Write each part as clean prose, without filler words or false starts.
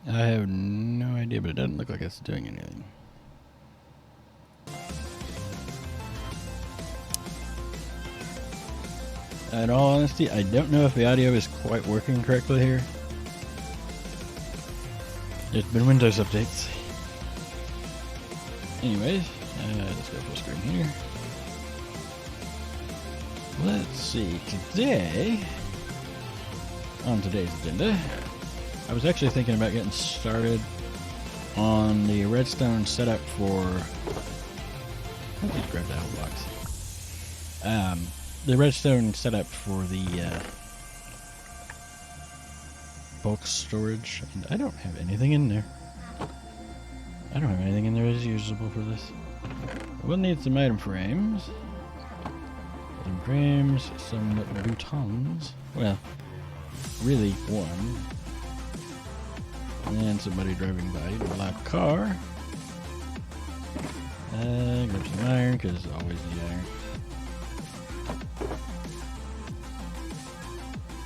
I have no idea, but it doesn't look like it's doing anything. In all honesty, I don't know if the audio is quite working correctly here. There's been Windows updates. Anyways, let's go full screen here. Let's see, today, on today's agenda, I was actually thinking about getting started on the redstone setup for... I'll just grab that whole box. The redstone setup for the bulk storage. And I don't have anything in there. I don't have anything in there that's usable for this. We'll need some item frames. Item frames, some boutons. Well, really one. And somebody driving by in a black car. Grab some iron, because always need iron.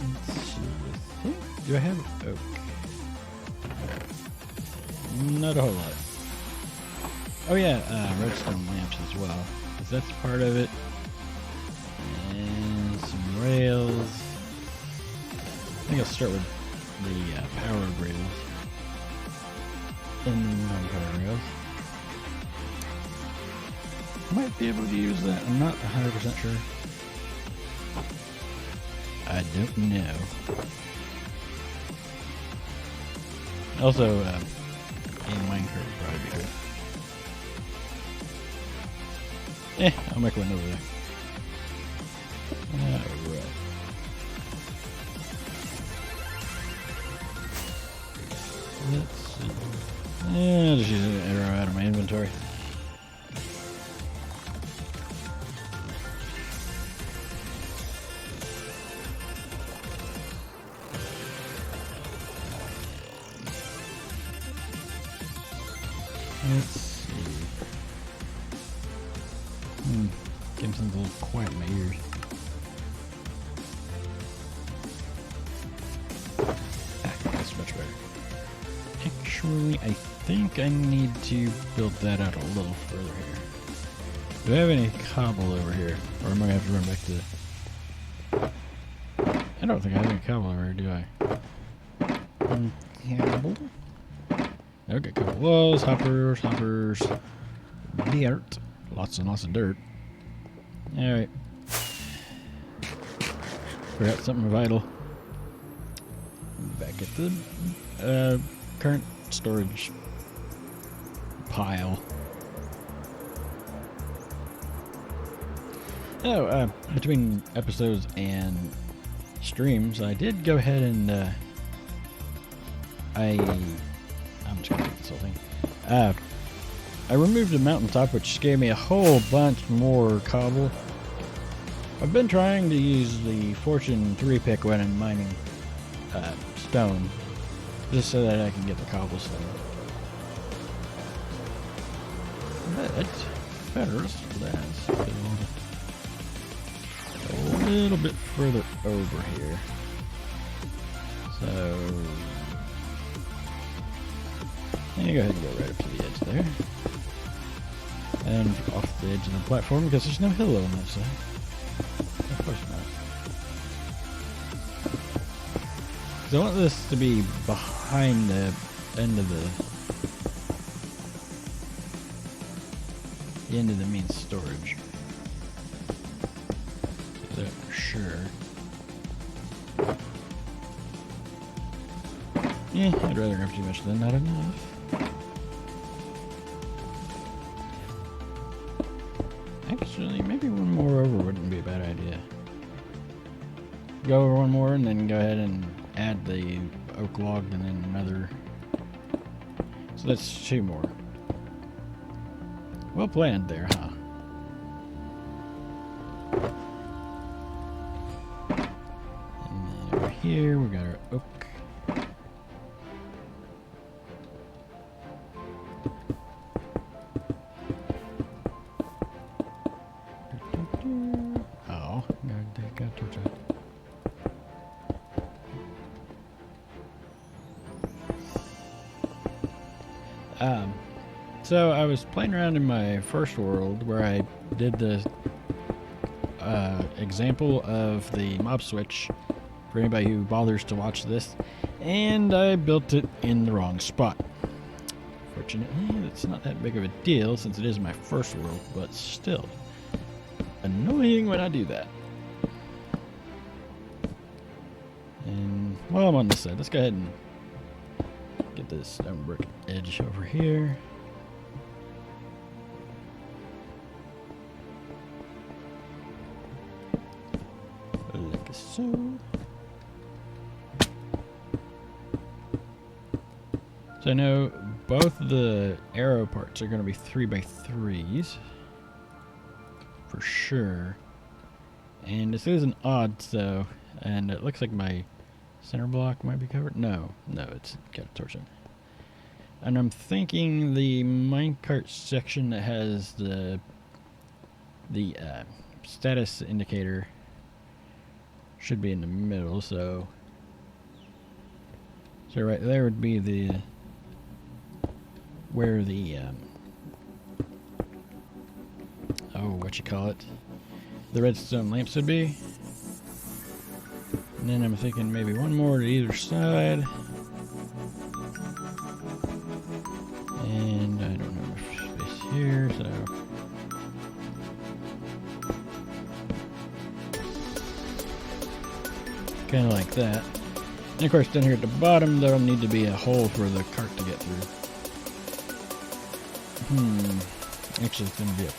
Let's see. Do I have oak? Not a whole lot. Oh yeah, redstone lamps as well, because that's part of it. And some rails. I think I'll start with the power rails. And non-power rails. Might be able to use that. I'm not 100% sure. I don't know. Also, a minecart would probably be good. I'll make one over there. Alright. Let's see. I'll just use an arrow out of my inventory. Let's see. Getting something a little quiet in my ears. That's much better. Actually, I think I need to build that out a little further here. Do I have any cobble over here? Or am I going to have to run back to... I don't think I have any cobble over here, do I? Cobble? Okay, couple walls, hoppers, dirt. Lots and lots of dirt. Alright. Forgot something vital. Back at the current storage pile. Oh, between episodes and streams, I did go ahead and I'm just gonna do this whole thing. I removed the mountaintop, which gave me a whole bunch more cobble. I've been trying to use the Fortune 3-pick when I'm mining stone, just so that I can get the cobblestone. But first, let's build a little bit further over here. So, you go ahead and go right up to the edge there. And off the edge of the platform, because there's no hill on that side. Of course not. Because I want this to be behind the end of the main storage. Is that for sure? Yeah, I'd rather have too much than not enough. Actually, maybe one more over wouldn't be a bad idea. Go over one more and then go ahead and add the oak log and then another. So that's two more. Well planned there, huh? And then over here we got our oak. So I was playing around in my first world where I did the example of the mob switch for anybody who bothers to watch this, and I built it in the wrong spot. Fortunately, it's not that big of a deal since it is my first world, but still annoying when I do that. And while I'm on this side, let's go ahead and get this stone brick edge over here. Like so. So I know both the arrow parts are going to be 3x3s for sure. And this is an odd, so, and it looks like my center block might be covered. No, it's got a torsion. And I'm thinking the minecart section that has the status indicator should be in the middle. So right there would be the where the the redstone lamps would be. And then I'm thinking maybe one more to either side. And I don't have enough space here, so kind of like that. And of course down here at the bottom there'll need to be a hole for the cart to get through. Actually it's going to be up.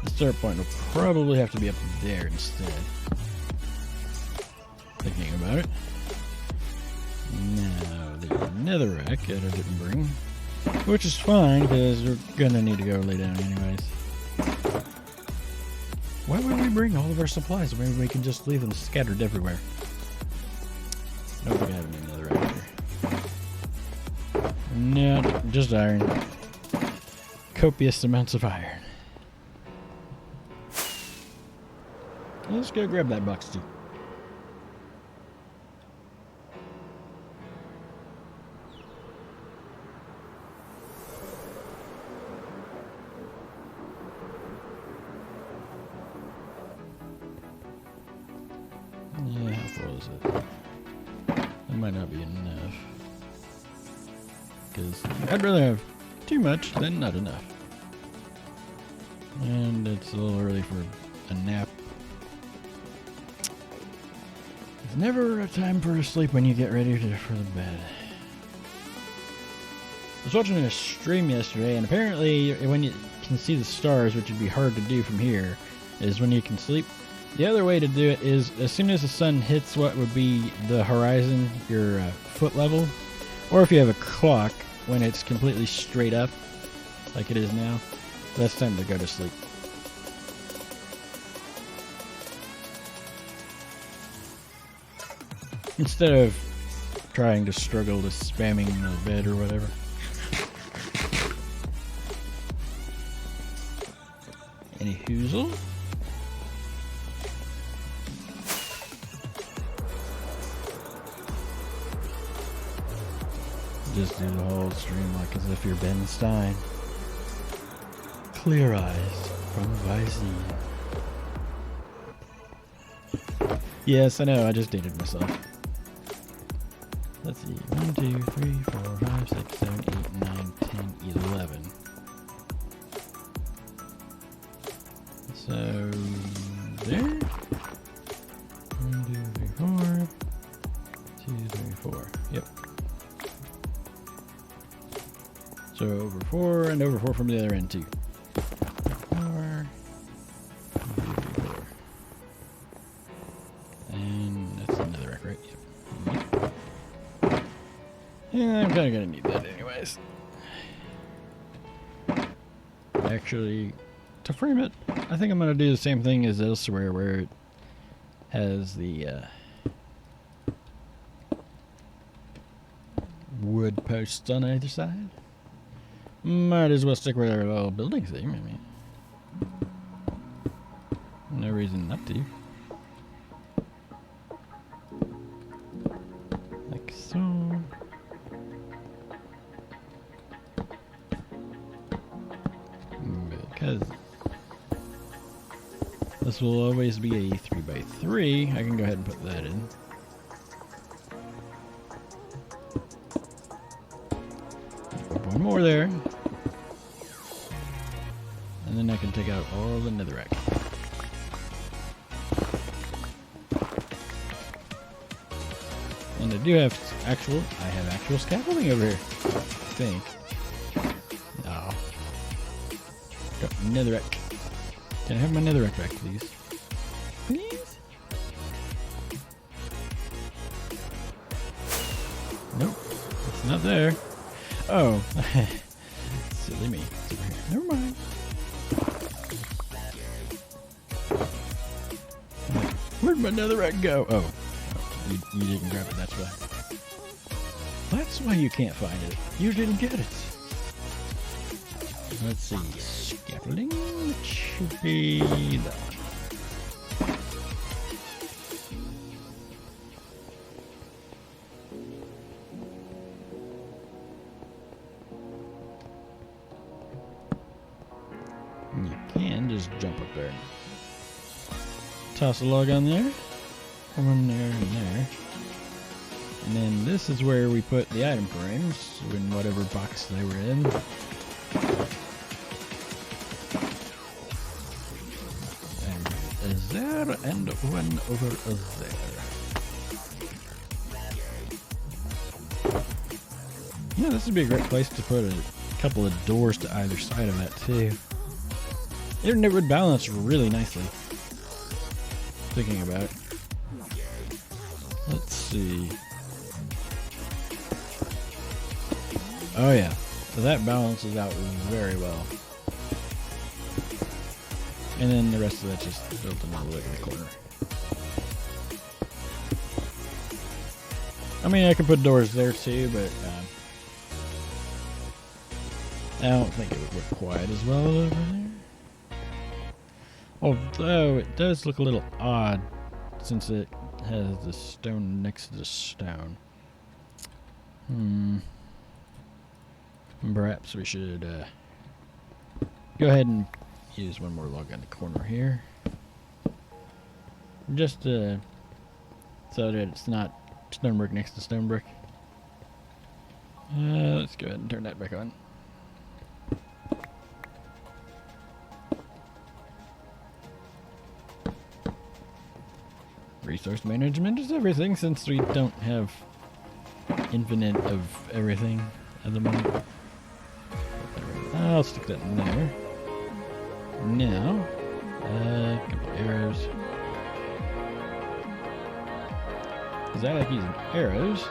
The start point will probably have to be up there instead. Thinking about it. Now, the netherrack that I didn't bring, which is fine because we're gonna need to go lay down anyways. Why would we bring all of our supplies? Maybe we can just leave them scattered everywhere. I don't think I have any netherrack here. No, just iron. Copious amounts of iron. Let's go grab that box too. Yeah, how full is it? That might not be enough. Because I'd rather have too much than not enough. And it's a little early for a nap. It's never a time for a sleep when you get ready for the bed. I was watching a stream yesterday, and apparently when you can see the stars, which would be hard to do from here, is when you can sleep. The other way to do it is as soon as the sun hits what would be the horizon, your foot level, or if you have a clock, when it's completely straight up, like it is now, that's time to go to sleep. Instead of trying to struggle to spamming the bed or whatever. Any hoozle? Just do the whole stream like as if you're Ben Stein. Clear eyes from Vicene. Yes, I know, I just dated myself. Let's see. 1, 2, 3, 4, 5, 6, 7, 8, 9, 10, 11. So there. 1, 2, 3, 4. 2, 3, 4. Yep. So over 4 and over 4 from the other end too. 4. 2, 3, 4. And that's another rack, right? Yep. Yeah, I'm kind of gonna need that anyways. Actually, to frame it, I think I'm gonna do the same thing as elsewhere, where it has the wood posts on either side. Might as well stick with our little building theme. I mean, no reason not to. Like so. because this will always be a 3x3. I can go ahead and put that in. One more there. And then I can take out all the netherrack. And I have actual scaffolding over here. I think. No. Got netherrack. Can I have my netherrack back, please? Please? Nope. It's not there. Oh. Silly me. It's over here. Never mind. Where'd my netherrack go? Oh. You didn't grab it, that's why. That's why you can't find it. You didn't get it. Let's see. Scaffolding should be that one. You can just jump up there and toss a log on there. One there and there. And then this is where we put the item frames in whatever box they were in. And there and one over there. Yeah, this would be a great place to put a couple of doors to either side of that too. It would balance really nicely. Thinking about it. Let's see. Oh yeah, so that balances out very well. And then the rest of that's just built in all the way to the corner. I mean, I could put doors there too, but I don't think it would work quite as well over there. Although it does look a little odd since it has the stone next to the stone. Perhaps we should go ahead and use one more log on the corner here. Just so that it's not stone brick next to stone brick. Let's go ahead and turn that back on. Resource management is everything since we don't have infinite of everything at the moment. I'll stick that in there. Now, a couple arrows. Because I like using arrows.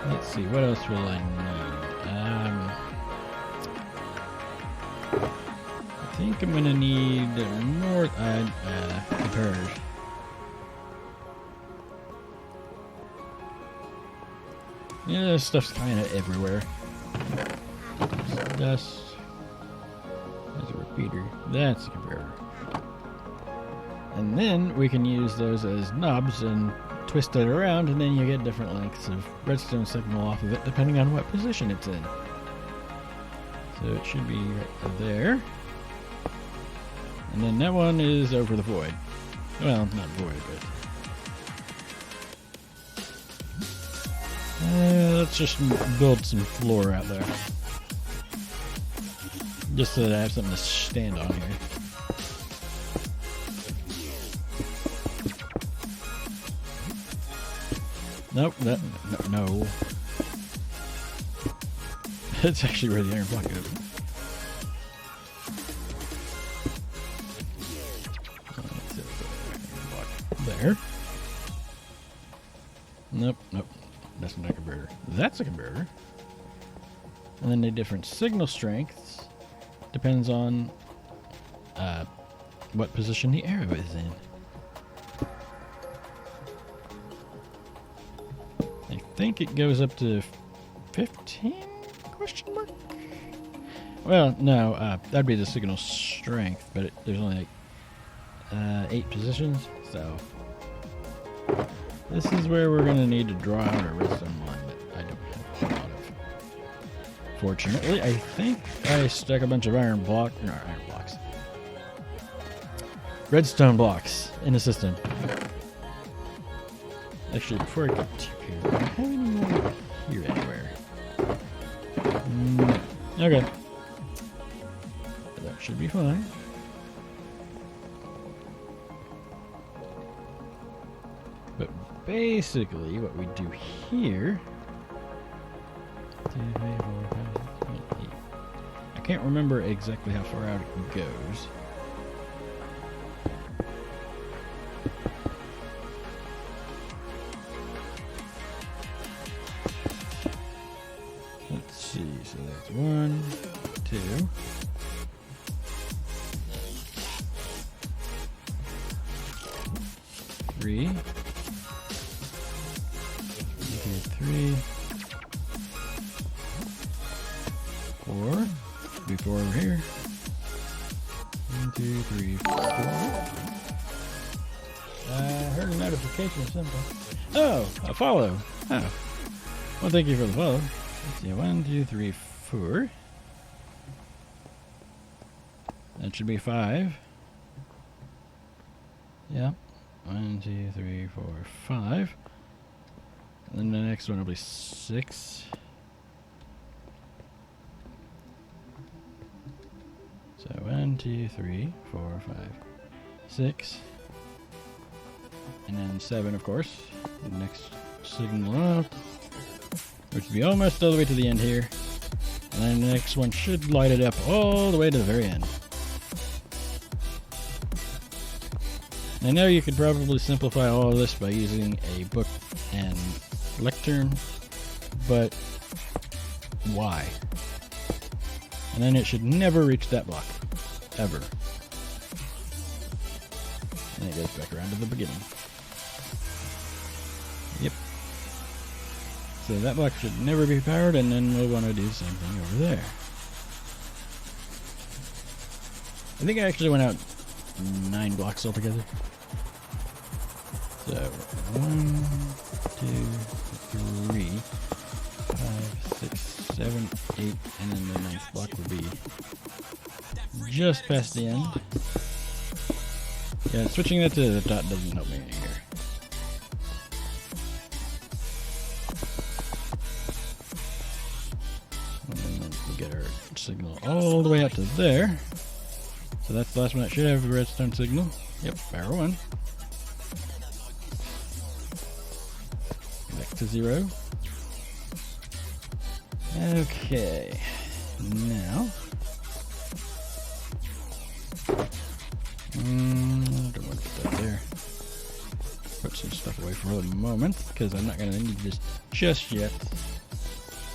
Let's see, what else will I need? I think I'm gonna need more compares. Yeah, this stuff's kind of everywhere. Dust. There's a repeater. That's a comparator. And then we can use those as knobs and twist it around, and then you get different lengths of redstone signal off of it, depending on what position it's in. So it should be right there. And then that one is over the void. Well, not void, but... let's just build some floor out there. Just so that I have something to stand on here. Nope, no. It's actually where the iron block goes. There. Nope. That's not a converter. That's a converter. And then the different signal strengths depends on what position the arrow is in. I think it goes up to 15? Question mark? Well, no, that'd be the signal strength, but there's only like 8 positions, so this is where we're going to need to draw out our redstone line that I don't have a lot of. Fortunately, I think I stuck a bunch of iron blocks. Redstone blocks in the system. Actually, before I get to here, do I have any more here anywhere? Okay. That should be fine. But basically, what we do here... 2, 3, 4, 5, 6, 7, 8. I can't remember exactly how far out it goes. Let's see, so that's 1, 2. 3. 3. 4. Be 4 over here. 1, 2, 3, 4. I heard a notification or something. Oh, a follow. Oh. Well, thank you for the follow. Let's see. 1, 2, 3, 4. That should be 5. Yeah. 1, 2, 3, 4, 5. And then the next one will be 6. So 1, 2, 3, 4, 5, 6. And then 7, of course. The next signal up. Which will be almost all the way to the end here. And then the next one should light it up all the way to the very end. I know you could probably simplify all of this by using a book and lectern, but why? And then it should never reach that block, ever. And it goes back around to the beginning. Yep. So that block should never be powered, and then we'll want to do the same thing over there. I think I actually went out 9 blocks altogether. So 1, 2, 3, 5, 6, 7, 8, and then the 9th block would be just past the end. Yeah, switching that to the dot doesn't help me any here. And then we get our signal all the way up to there. So that's the last one that should have a redstone signal. Yep, power 1. Back to 0. Okay. Now. Don't want to put that there. Put some stuff away for the moment, because I'm not going to need this just yet.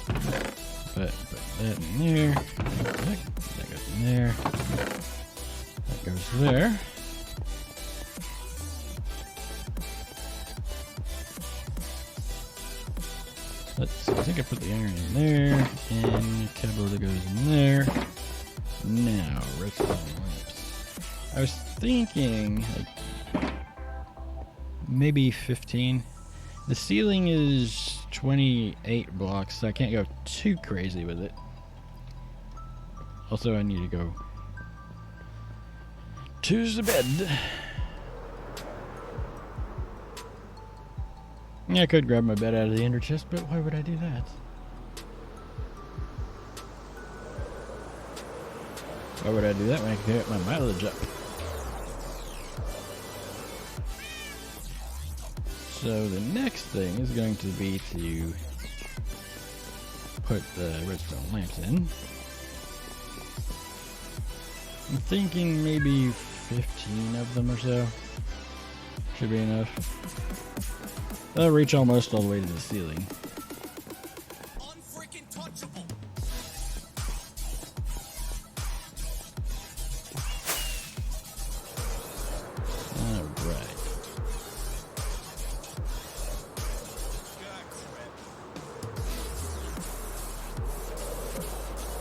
But put that in there. That goes in there. That goes there. Let's see, I think I put the iron in there, and the cable that goes in there. Now, redstone lamps. I was thinking, like, maybe 15. The ceiling is 28 blocks, so I can't go too crazy with it. Also, I need to go to the bed. Yeah, I could grab my bed out of the ender chest, but why would I do that? Why would I do that when I can get my mileage up? So the next thing is going to be to put the redstone lamps in. I'm thinking maybe 15 of them or so. Should be enough. They'll reach almost all the way to the ceiling. Alright.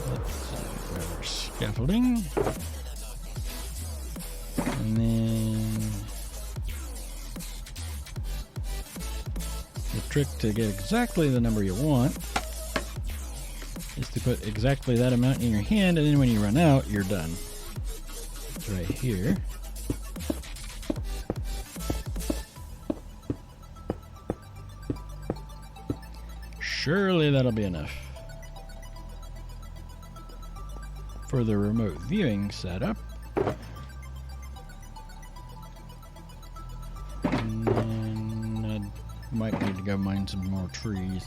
Let's see, grab our scaffolding. And then the trick to get exactly the number you want is to put exactly that amount in your hand, and then when you run out, you're done. It's right here. Surely that'll be enough for the remote viewing setup. And then I might need to go mine some more trees.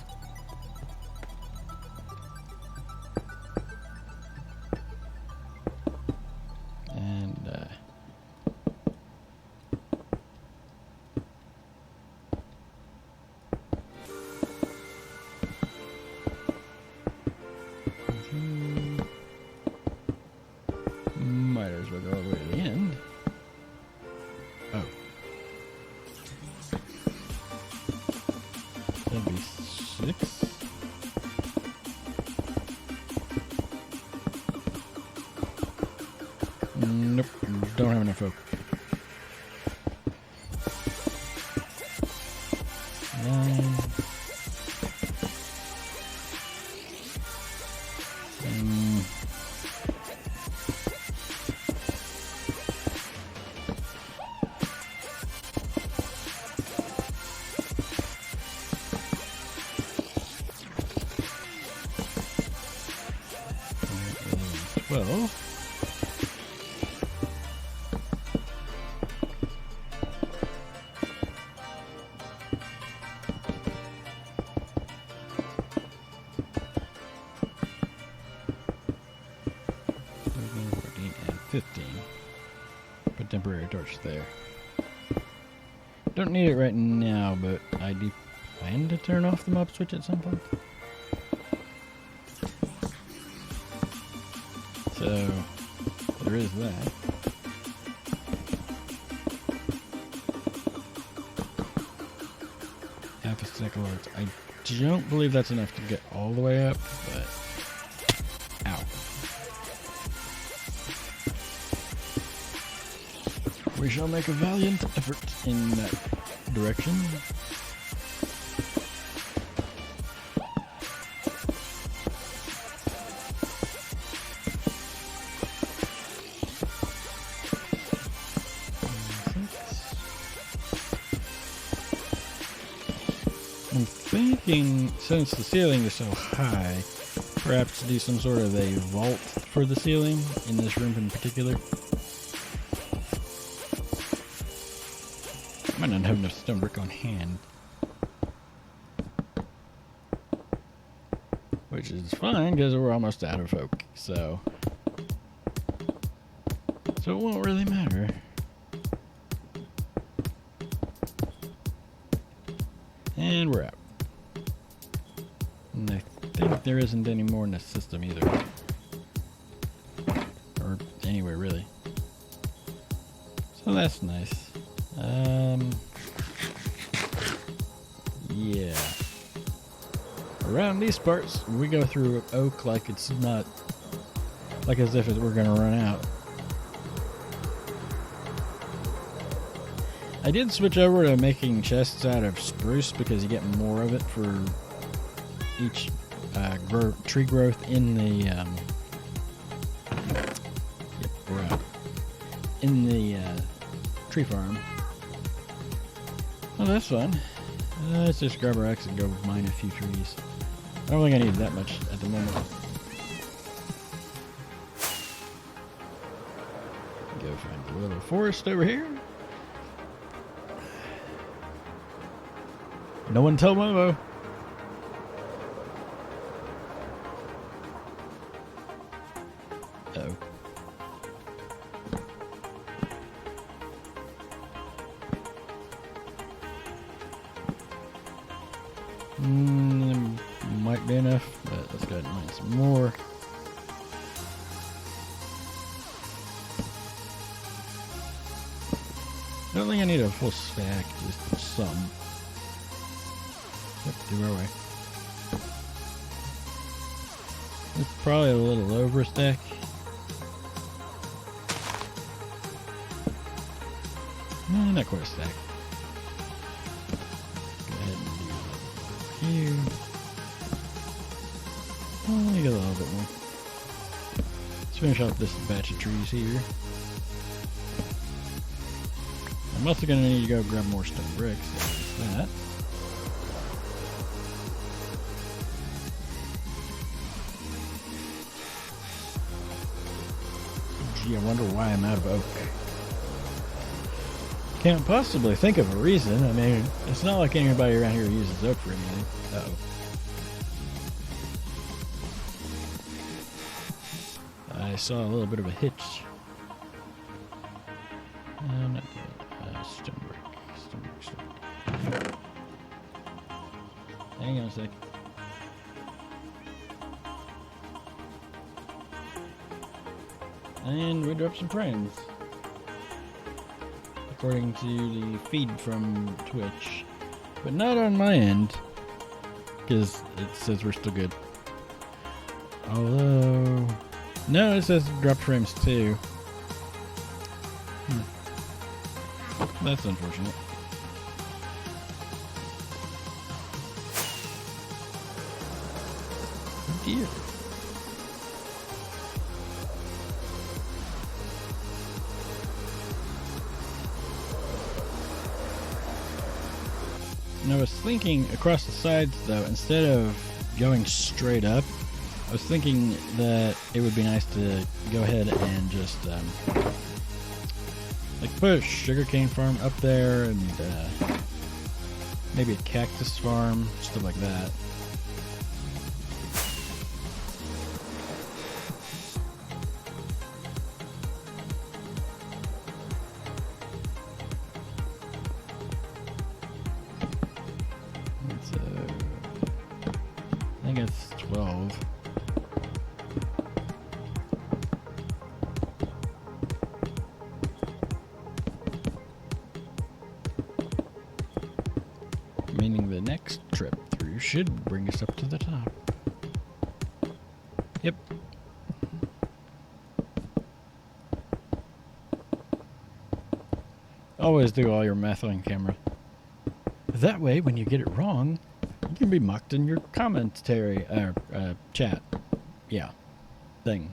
Might as well go all the way to the end. Oh. That'd be 6. Nope, don't have enough oak. 9. Well, and 15. Put temporary torch there. Don't need it right now, but I do plan to turn off the mob switch at some point. So, there is that. Half a stack of hearts. I don't believe that's enough to get all the way up, but... Ow. We shall make a valiant effort in that direction. I'm thinking, since the ceiling is so high, perhaps do some sort of a vault for the ceiling in this room in particular. I might not have enough stone brick on hand, which is fine because we're almost out of oak, so it won't really matter. And we're out. And I think there isn't any more in the system either. Or anywhere, really. So that's nice. Yeah. Around these parts, we go through oak like it's not... like as if we're gonna run out. I did switch over to making chests out of spruce because you get more of it for each tree growth in the tree farm. Oh, that's fun. Let's just grab our axe and go mine a few trees. I don't think I need that much at the moment. Go find a little forest over here. No one tell Momo. Uh-oh. Might be enough, but let's go ahead and mine some more. I don't think I need a full stack, just some. Yep, do our way. It's probably a little overstack. No, not quite a stack. Go ahead and do it here. Let me get a little bit more. Let's finish off this batch of trees here. I'm also going to need to go grab more stone bricks. There's that. Gee, I wonder why I'm out of oak. Can't possibly think of a reason. I mean, it's not like anybody around here uses oak for anything. Uh-oh. I saw a little bit of a hitch. Not stone brick. Hang on a sec. And we dropped some frames. According to the feed from Twitch. But not on my end. Because it says we're still good. Although... no, it says dropped frames too. That's unfortunate. Oh dear. And I was thinking across the sides though, instead of going straight up, I was thinking that it would be nice to go ahead and just like put a sugarcane farm up there and maybe a cactus farm, stuff like that. I think it's 12. Meaning the next trip through should bring us up to the top. Yep. Always do all your math on camera. That way, when you get it wrong, you can be mocked in your commentary, chat. Yeah. Thing.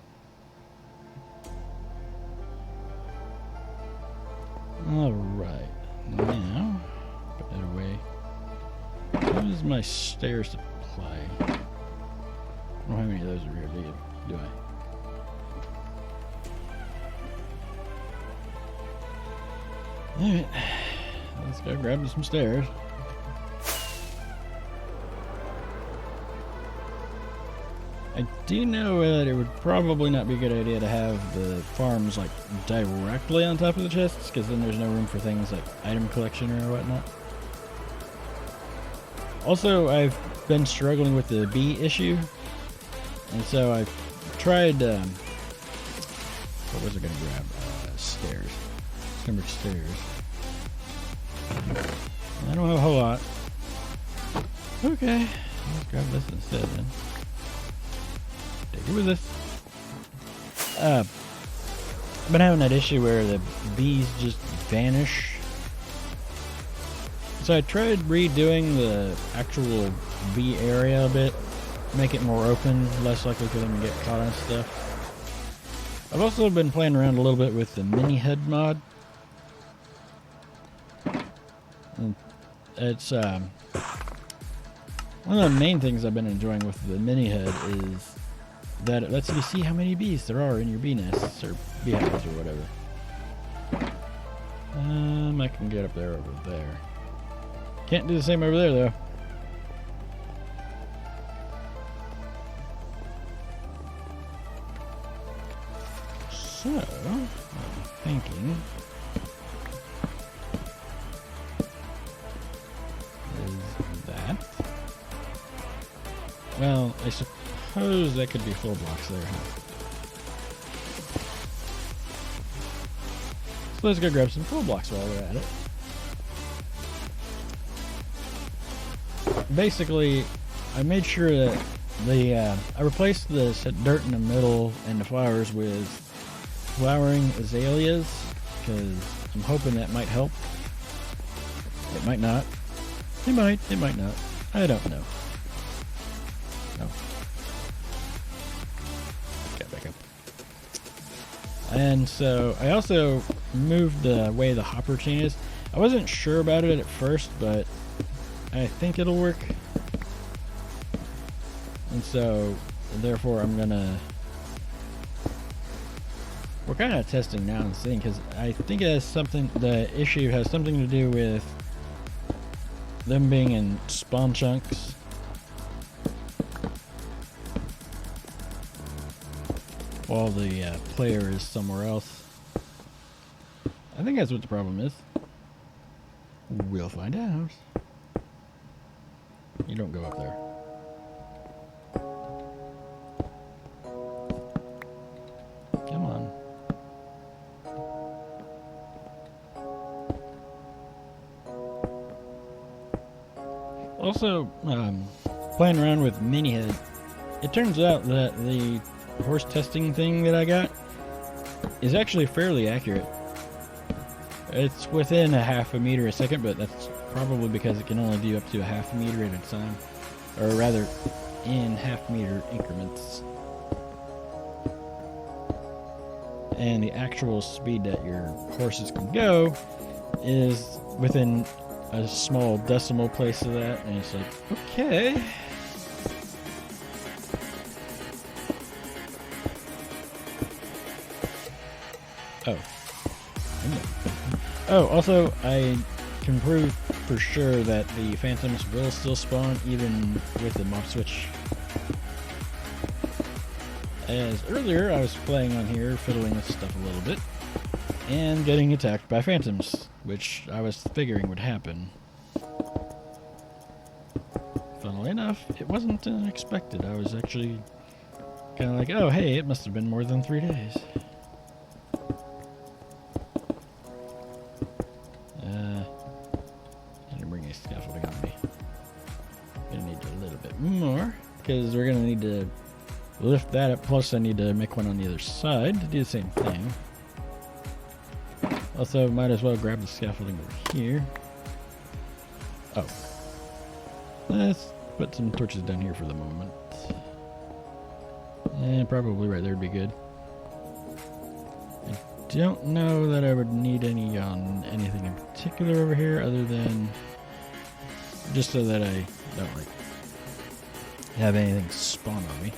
Alright. Now, put that away. How does my stairs apply? I don't have any of those over here, do I? Alright. Let's go grab some stairs. I do know that it would probably not be a good idea to have the farms like directly on top of the chests, because then there's no room for things like item collection or whatnot. Also, I've been struggling with the bee issue, and so I've tried, what was I going to grab? Stairs. Number stairs. I don't have a whole lot. Okay, let's grab this instead then. Take it with us. I've been having that issue where the bees just vanish. So I tried redoing the actual bee area a bit, make it more open, less likely for them to get caught on stuff. I've also been playing around a little bit with the mini HUD mod. And it's one of the main things I've been enjoying with the mini HUD is that it lets you see how many bees there are in your bee nests or beehives or whatever. I can get up there over there. Can't do the same over there though. So, I'm thinking is that. Well, I suppose that could be full blocks there, huh? So let's go grab some full blocks while we're at it. Basically, I made sure that I replaced the dirt in the middle and the flowers with flowering azaleas, because I'm hoping that might help. It might not. It might not. I don't know. Oh. And so I also moved the way the hopper chain is. I wasn't sure about it at first, but I think it'll work. And so, therefore, we're kind of testing now and seeing, because I think it has something, the issue has something to do with them being in spawn chunks. While the player is somewhere else. I think that's what the problem is. We'll find out. You don't go up there. Come on. Also, playing around with Minihead, it turns out that the horse testing thing that I got is actually fairly accurate. It's within a half a meter a second, but that's probably because it can only do up to a half a meter at a time, or rather in half meter increments. And the actual speed that your horses can go is within a small decimal place of that, and it's like, okay. Oh, also, I can prove for sure that the phantoms will still spawn even with the mob switch. As earlier, I was playing on here, fiddling with stuff a little bit, and getting attacked by phantoms, which I was figuring would happen. Funnily enough, it wasn't unexpected. I was actually kind of like, oh hey, it must have been more than 3 days. Scaffolding on me. Gonna need a little bit more, because we're gonna need to lift that up, plus I need to make one on the other side to do the same thing. Also, might as well grab the scaffolding over here. Oh. Let's put some torches down here for the moment. And probably right there would be good. I don't know that I would need any on anything in particular over here, other than just so that I don't like have anything spawn on me.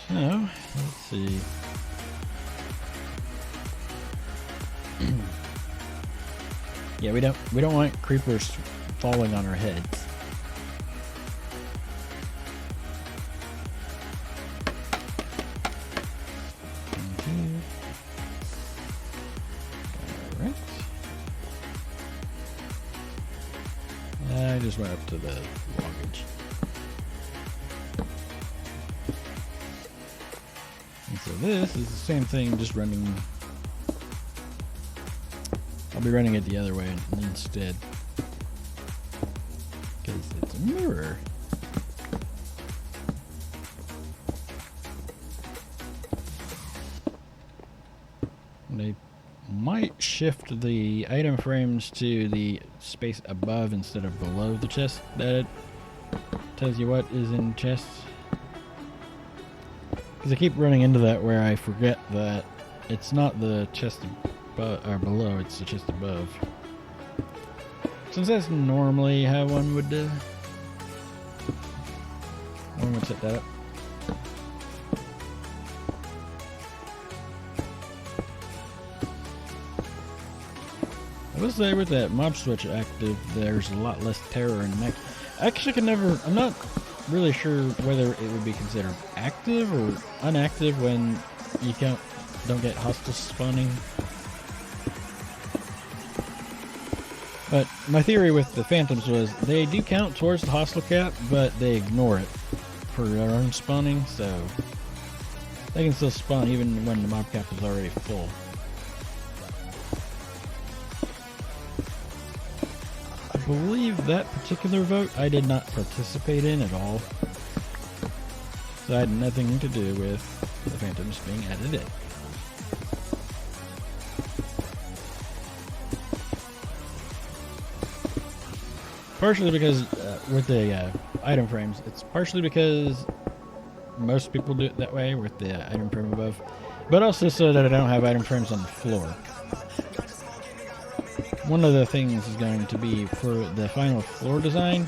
So let's see. Yeah, we don't want creepers falling on our heads. Alright. I just went up to the loggage. And so this is the same thing, just running. I'll be running it the other way instead, because it's a mirror. They might shift the item frames to the space above instead of below the chest. That tells you what is in chests. Because I keep running into that where I forget that it's not the chest above or below, it's the chest above. Since that's normally how one would set that up. I will say with that mob switch active, there's a lot less terror in mech. Actually, I'm not really sure whether it would be considered active or inactive when you don't get hostiles spawning. But my theory with the phantoms was they do count towards the hostile cap, but they ignore it for their own spawning, so they can still spawn even when the mob cap is already full. I believe that particular vote I did not participate in at all, so I had nothing to do with the phantoms being added in. Partially because with the item frames, it's partially because most people do it that way with the item frame above. but also so that I don't have item frames on the floor. One of the things is going to be for the final floor design,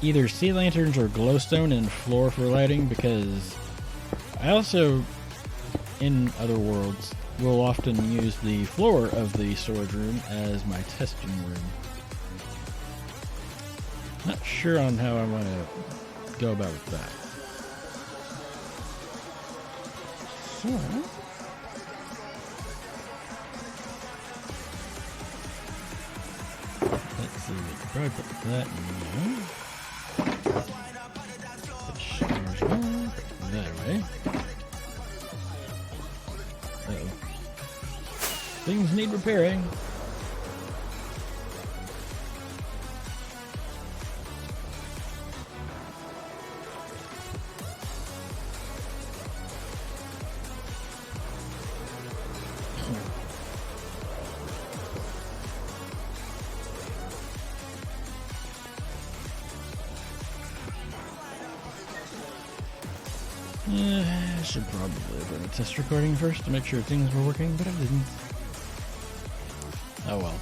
either sea lanterns or glowstone in floor for lighting, because I also, in other worlds, will often use the floor of the storage room as my testing room. Not sure on how I want to go about that. So, let's see, we can probably put that in there. That way. Uh-oh. Things need repairing. I should probably run a test recording first to make sure things were working, but I didn't. Oh well.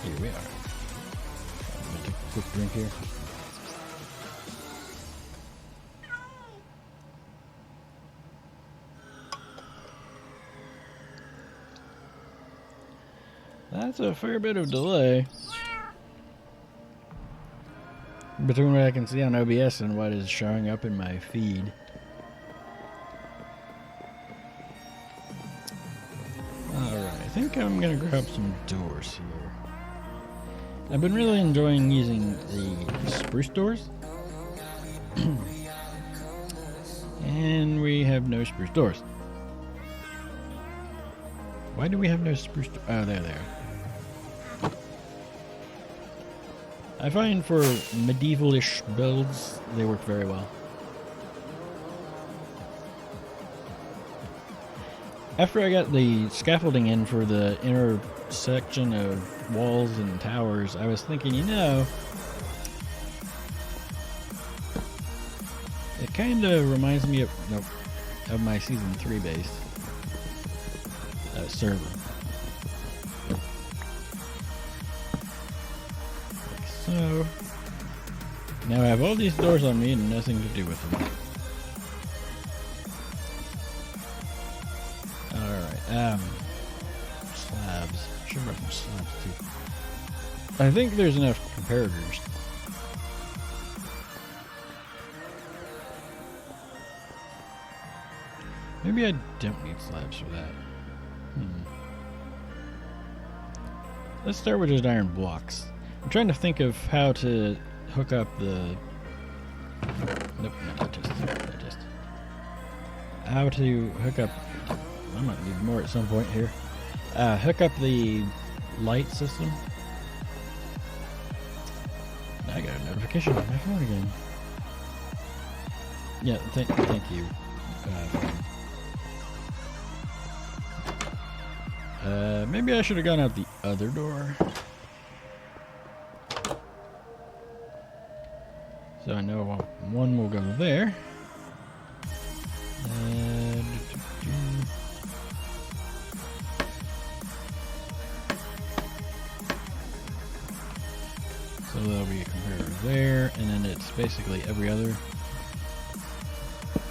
Here we are. I'm gonna take a quick drink here. That's a fair bit of delay between what I can see on OBS and what is showing up in my feed. Alright, I think I'm gonna grab some doors here. I've been really enjoying using the spruce doors. And we have no spruce doors. Why do we have no spruce doors? Oh, there they are. I find for medieval-ish builds, they work very well. After I got the scaffolding in for the inner section of walls and towers, I was thinking, you know, it kind of reminds me of my Season 3 base server. So, now I have all these doors on me and nothing to do with them. Alright, slabs. Should have some slabs too. I think there's enough comparators. Maybe I don't need slabs for that. Let's start with just iron blocks. I'm trying to think of how to hook up the... Nope, not just. How to hook up... I might need more at some point here. Hook up the light system. I got a notification on my phone again. Yeah, thank you. Maybe I should have gone out the other door. So I know one will go there. So there'll be a comparator there, and then it's basically every other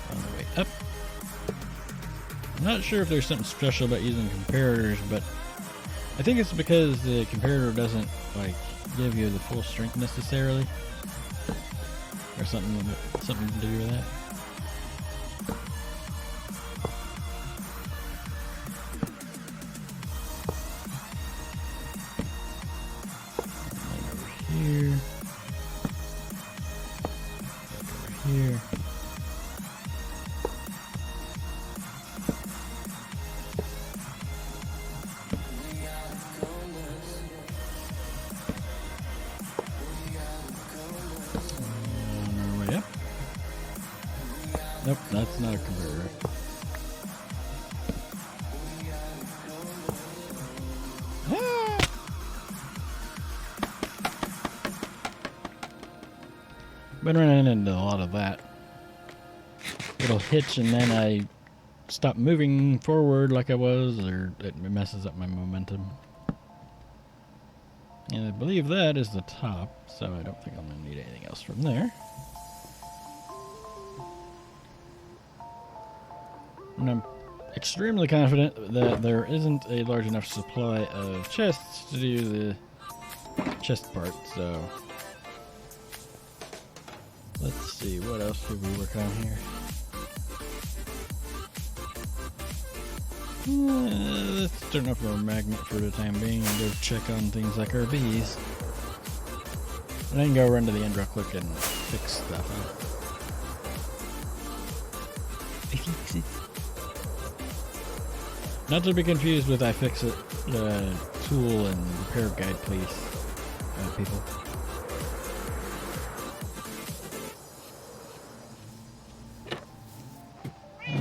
on the way up. I'm not sure if there's something special about using comparators, but I think it's because the comparator doesn't like give you the full strength necessarily. Or something to do with that. And over here. Over here. Nope, that's not a converter. Ah! Been running into a lot of that. it'll hitch and then I stop moving forward like I was, or it messes up my momentum. And I believe that is the top, so I don't think I'm going to need anything else from there. And I'm extremely confident that there isn't a large enough supply of chests to do the chest part, so let's see, what else did we work on here? Let's turn off our magnet for the time being and go check on things like our bees. And then go run to the end real quick and fix stuff. Fix it. Not to be confused with iFixit tool and repair guide, please, people.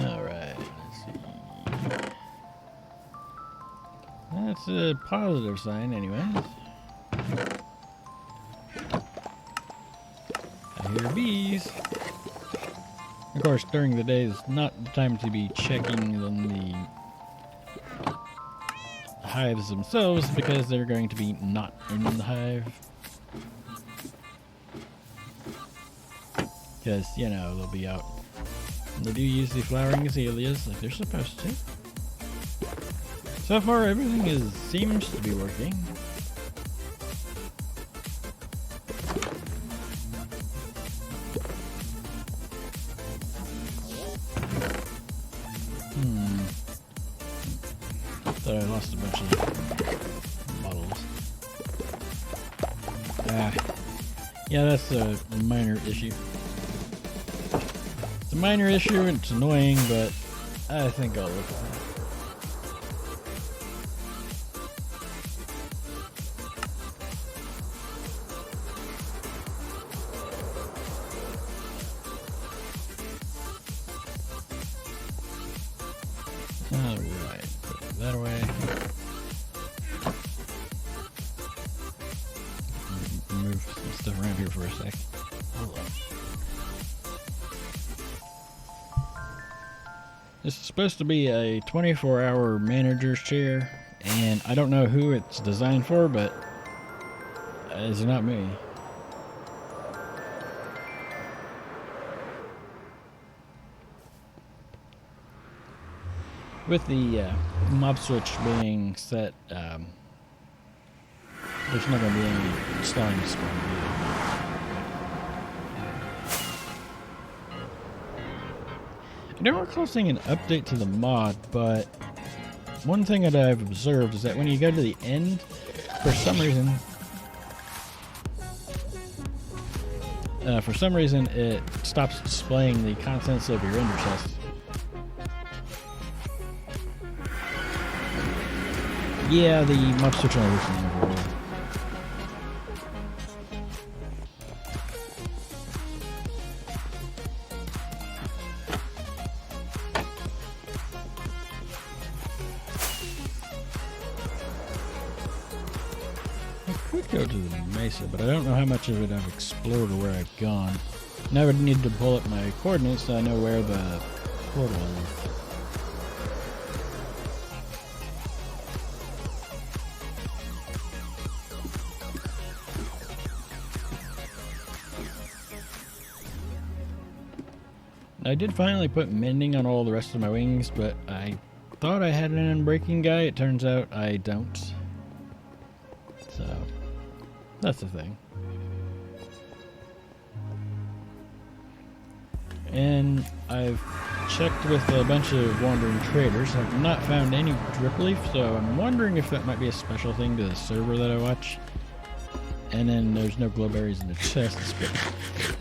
Alright, let's see. That's a positive sign, anyways. I hear bees. Of course, during the day is not the time to be checking on the hives themselves because they're going to be not in the hive. Because, you know, they'll be out. And they do use the flowering azaleas like they're supposed to. So far, everything seems to be working. Thought I lost a bunch of bottles. Yeah, that's a minor issue. It's a minor issue and it's annoying, but I think I'll look at it. Alright, put that away. Move some stuff around here for a sec. Hold on. This is supposed to be a 24-hour manager's chair, and I don't know who it's designed for, but it's not me. With the mob switch being set, there's not going to be any stalling spawn. I don't recall seeing an update to the mod, but one thing that I've observed is that when you go to the end, for some reason it stops displaying the contents of your ender chest. Yeah, the mob switch only works in the overworld. I could go to the mesa, but I don't know how much of it I've explored or where I've gone. Now I would need to pull up my coordinates so I know where the portal is. I did finally put mending on all the rest of my wings, but I thought I had an unbreaking guy. It turns out I don't. So, that's the thing. And I've checked with a bunch of wandering traders. I've not found any drip leaf, so I'm wondering if that might be a special thing to the server that I watch. And then there's no glow berries in the chests, but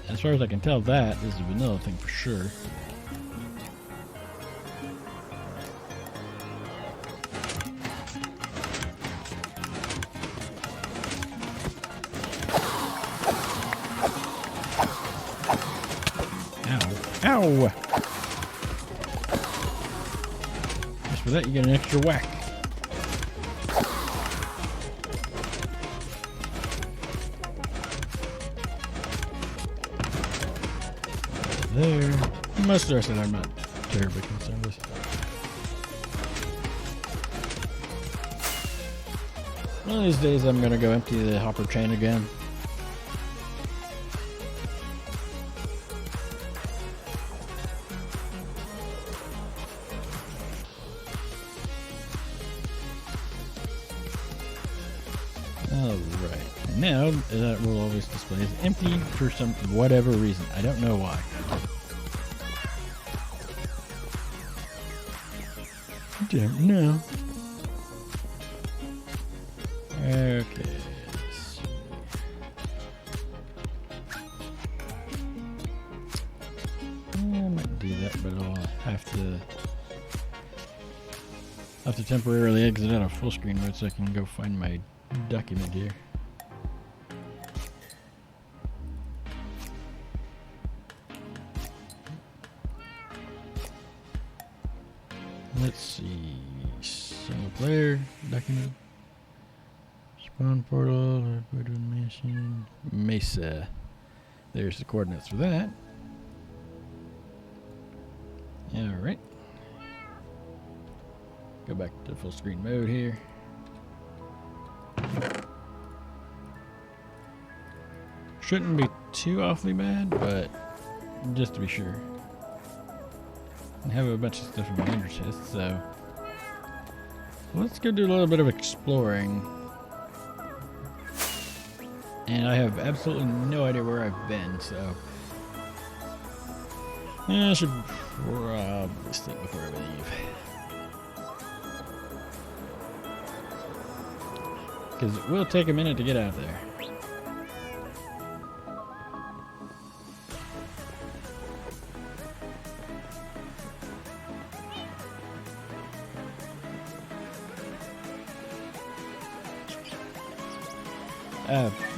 as far as I can tell, that is a vanilla thing for sure. Ow! Ow! Just for that, you get an extra whack. There. Most of the rest of it I'm not terribly concerned with. One of these days I'm going to go empty the hopper chain again. Alright, now that will always display as empty for some whatever reason. I don't know why. Don't know. Okay. I might do that, but I'll have to temporarily exit out of full screen mode so I can go find my document here. Let's see. Single player document. Spawn portal, mission, Mesa. There's the coordinates for that. Alright. Go back to full screen mode here. Shouldn't be too awfully bad, but just to be sure. I have a bunch of stuff in my ender chest, so let's go do a little bit of exploring. And I have absolutely no idea where I've been, so I should probably sleep before I leave. Because it will take a minute to get out there.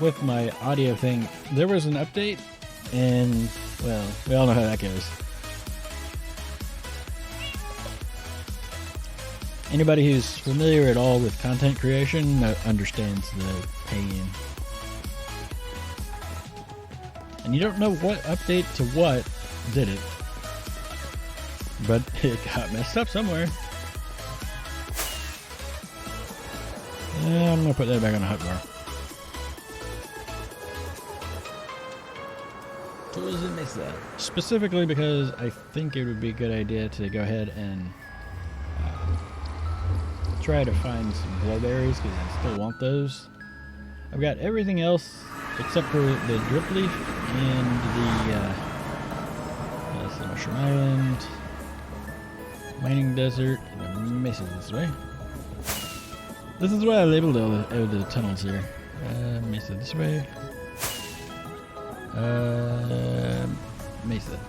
With my audio thing, there was an update, and, well, we all know how that goes. Anybody who's familiar at all with content creation understands the pain. And you don't know what update to what did it, but it got messed up somewhere. I'm going to put that back on the hotbar. Tools and Mesa. Specifically because I think it would be a good idea to go ahead and try to find some glowberries, because I still want those. I've got everything else except for the drip leaf and the Mushroom Island, Mining Desert, and the Mesa this way. This is why I labeled all the tunnels here. Mesa this way. Mesa.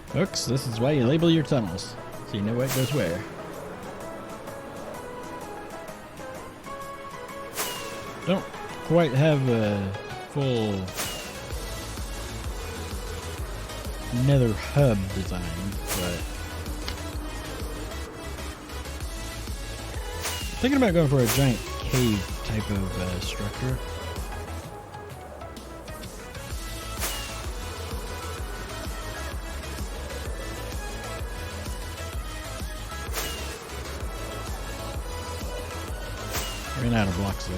Folks, this is why you label your tunnels, so you know what goes where. Don't quite have a full nether hub design, but thinking about going for a giant cave type of structure. Ran out of blocks there.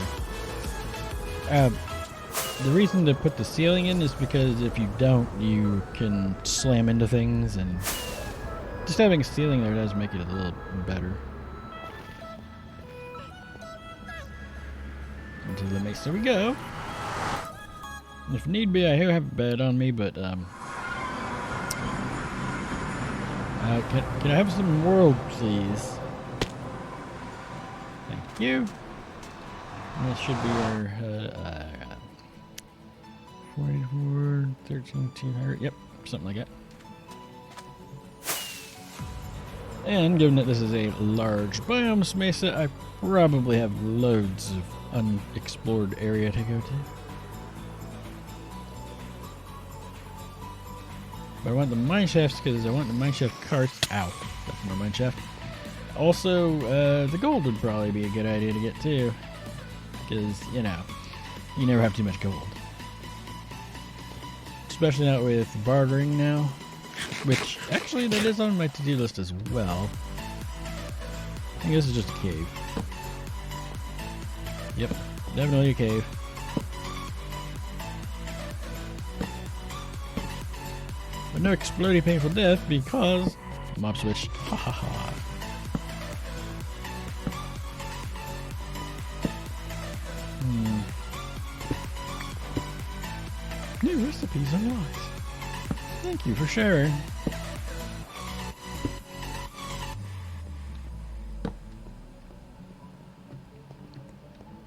The reason to put the ceiling in is because if you don't, you can slam into things, and just having a ceiling there does make it a little better. Into the Mesa we go. And if need be, I do have a bed on me, but can I have some world, please? Thank you. And that should be our 44, 13, 200. Yep, something like that. And given that this is a large biomes mesa, I probably have loads of unexplored area to go to. But I want the mine shafts because I want the mine shaft carts. Ow, that's my mine shaft. Also, the gold would probably be a good idea to get too. Because, you know, you never have too much gold. especially not with bartering now, which actually that is on my to-do list as well. I think this is just a cave. Yep, definitely a cave. But no exploding painful death because mob switch. Ha ha ha. New recipes unlocked. Thank you for sharing.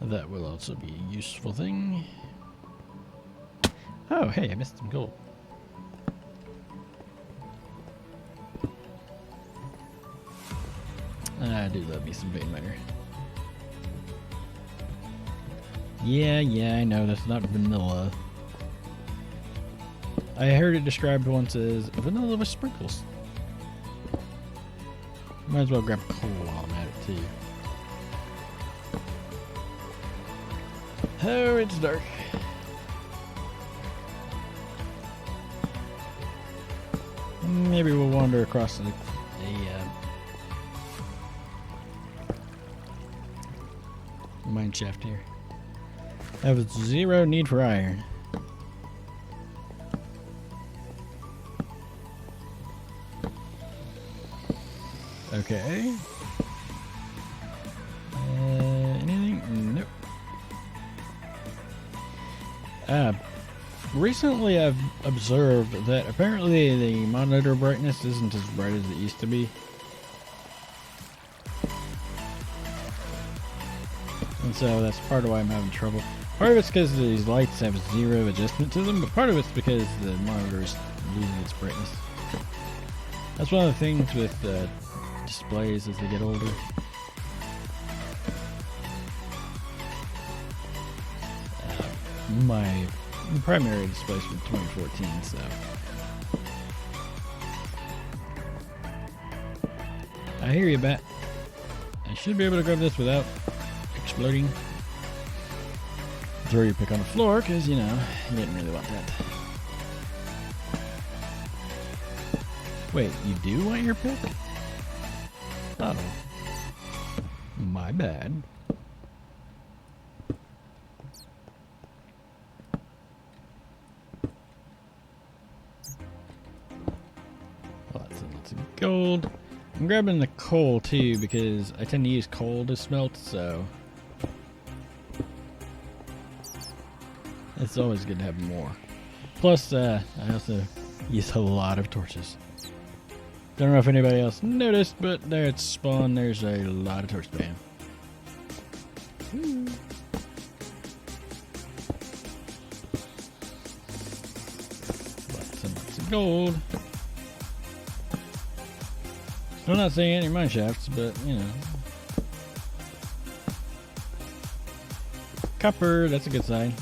That will also be a useful thing. Oh, hey, I missed some gold. I do love me some vein miner. Yeah, I know that's not vanilla. I heard it described once as vanilla with sprinkles. Might as well grab coal while I'm at it too. Oh, it's dark. Maybe we'll wander across the mine shaft here. I have zero need for iron. Okay. Anything? Nope. Recently I've observed that apparently the monitor brightness isn't as bright as it used to be. And so that's part of why I'm having trouble. Part of it's because these lights have zero adjustment to them, but part of it's because the monitor is losing its brightness. That's one of the things with displays as they get older. My primary display's from 2014, so I hear you, Bat. I should be able to grab this without exploding. Throw your pick on the floor, because you know you didn't really want that. Wait, you do want your pick? Oh, my bad. Lots of gold. I'm grabbing the coal too because I tend to use coal to smelt, so it's always good to have more. Plus, I also use a lot of torches. Don't know if anybody else noticed, but there at spawn, there's a lot of torch spam. Lots of gold. I'm not saying any mine shafts, but you know. Copper, that's a good sign.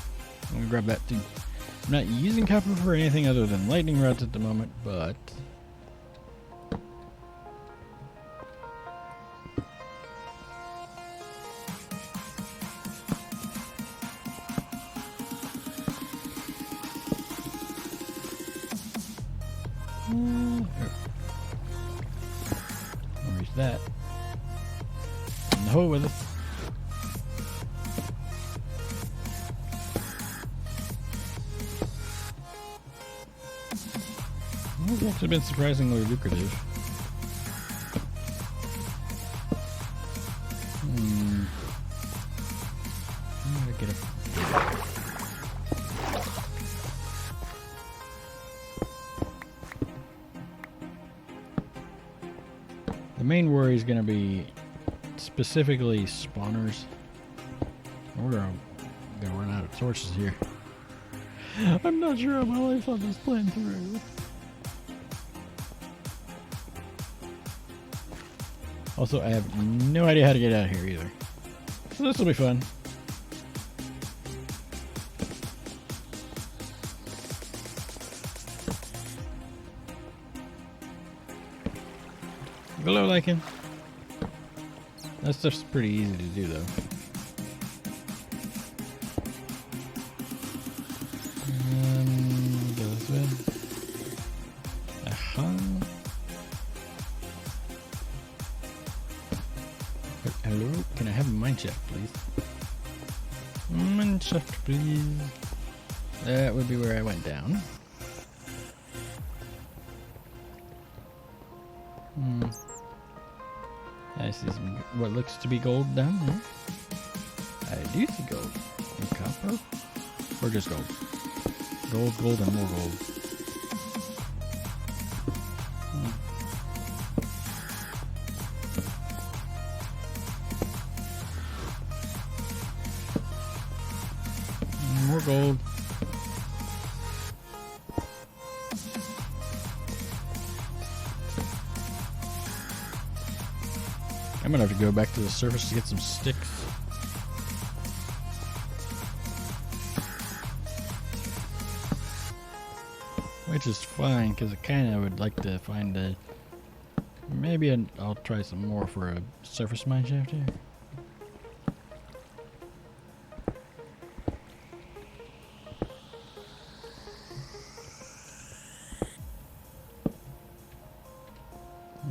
I'm gonna grab that too. I'm not using copper for anything other than lightning rods at the moment, but I'll reach that. In the hole with us. It's actually been surprisingly lucrative. I'm gonna get a The main worry is going to be specifically spawners. We're going to run out of torches here. I'm not sure how my life on this plan through. Also, I have no idea how to get out of here either. So this will be fun. Hello, Lycan. That stuff's pretty easy to do, though. Go this way. Mineshaft, please. Mineshaft, please. That would be where I went down. I see some what looks to be gold down there. I do see gold. And copper? Or just gold? Gold, gold, and more gold. More gold. I'm gonna have to go back to the surface to get some sticks. Which is fine, because I kind of would like to find a... Maybe I'll try some more for a surface mineshaft here.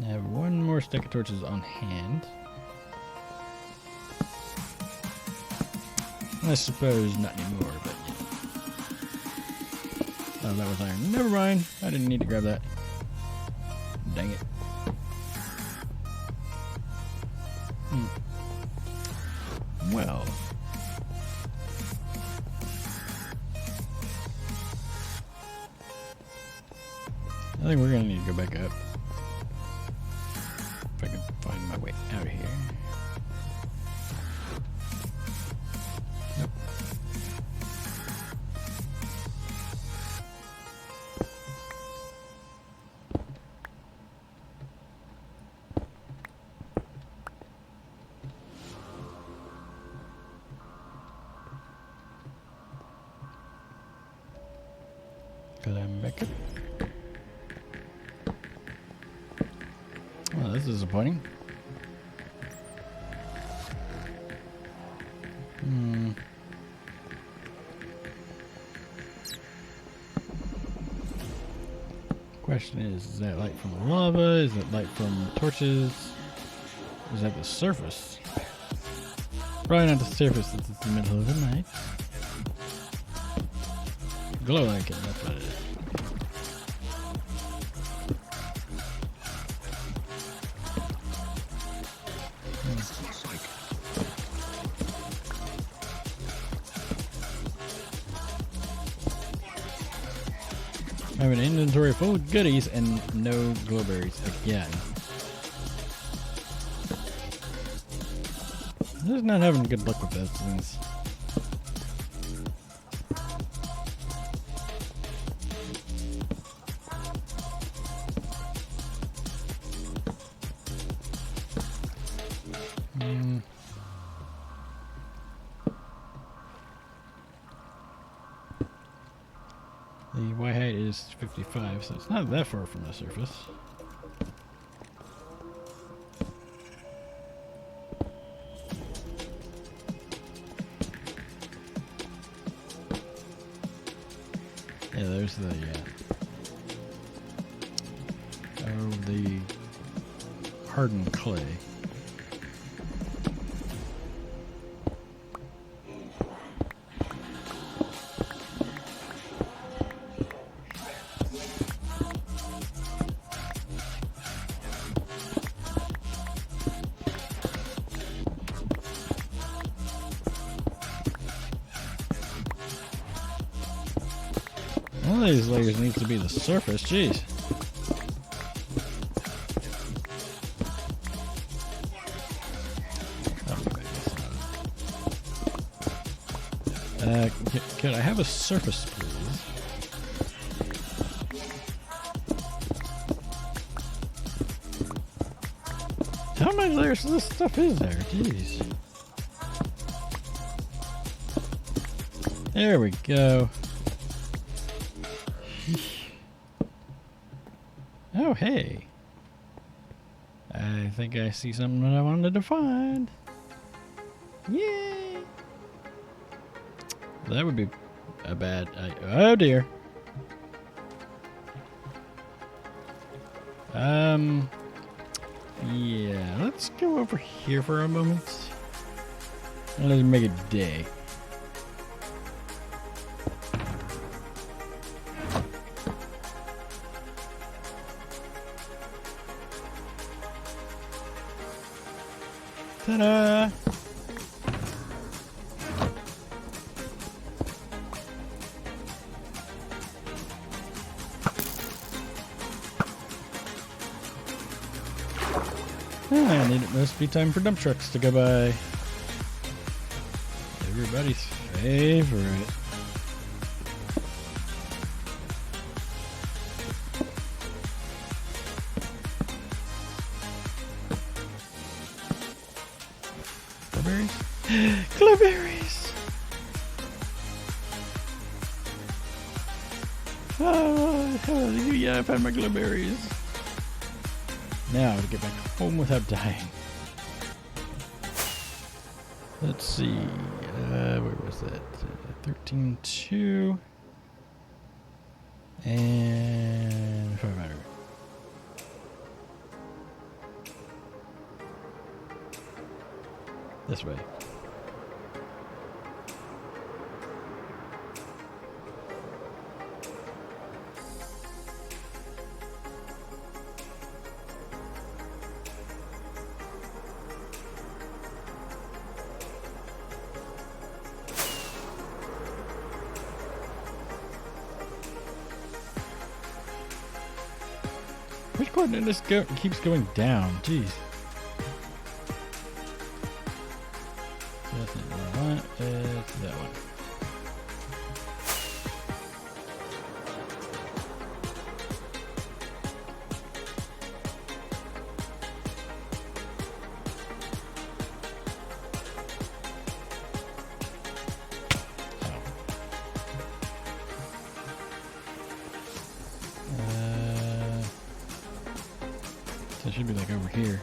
I have one more stack of torches on hand. I suppose not anymore, but yeah. Oh, that was iron. Never mind. I didn't need to grab that. Dang it. Well. I think we're going to need to go back up. If I can find my way out of here. Nope. Climb back up. Well, this is disappointing. Question is that light from the lava? Is it light from torches? Is that the surface? Probably not the surface since it's the middle of the night. Glow like it, that's what it is. I have an inventory full of goodies and no glowberries again. I'm just not having good luck with those things. The Y height is 55, so it's not that far from the surface. Yeah, there's the the hardened clay. One of these layers needs to be the surface, jeez. Could I have a surface, please? How many layers of this stuff is there? Jeez. There we go. Oh, hey. I think I see something that I wanted to find. Yay! That would be a bad... oh, dear. Yeah, let's go over here for a moment. Let's make it day. Ta-da! And it must be time for dump trucks to go by. Everybody's favorite. Glowberries? Glowberries! Oh, hallelujah, I found my glowberries. Now to get back home without dying. Let's see, where was that? 13.2 and 500. This way. Which coordinate this keeps going down? Jeez. That's not what I want. It's that one. So it should be like over here.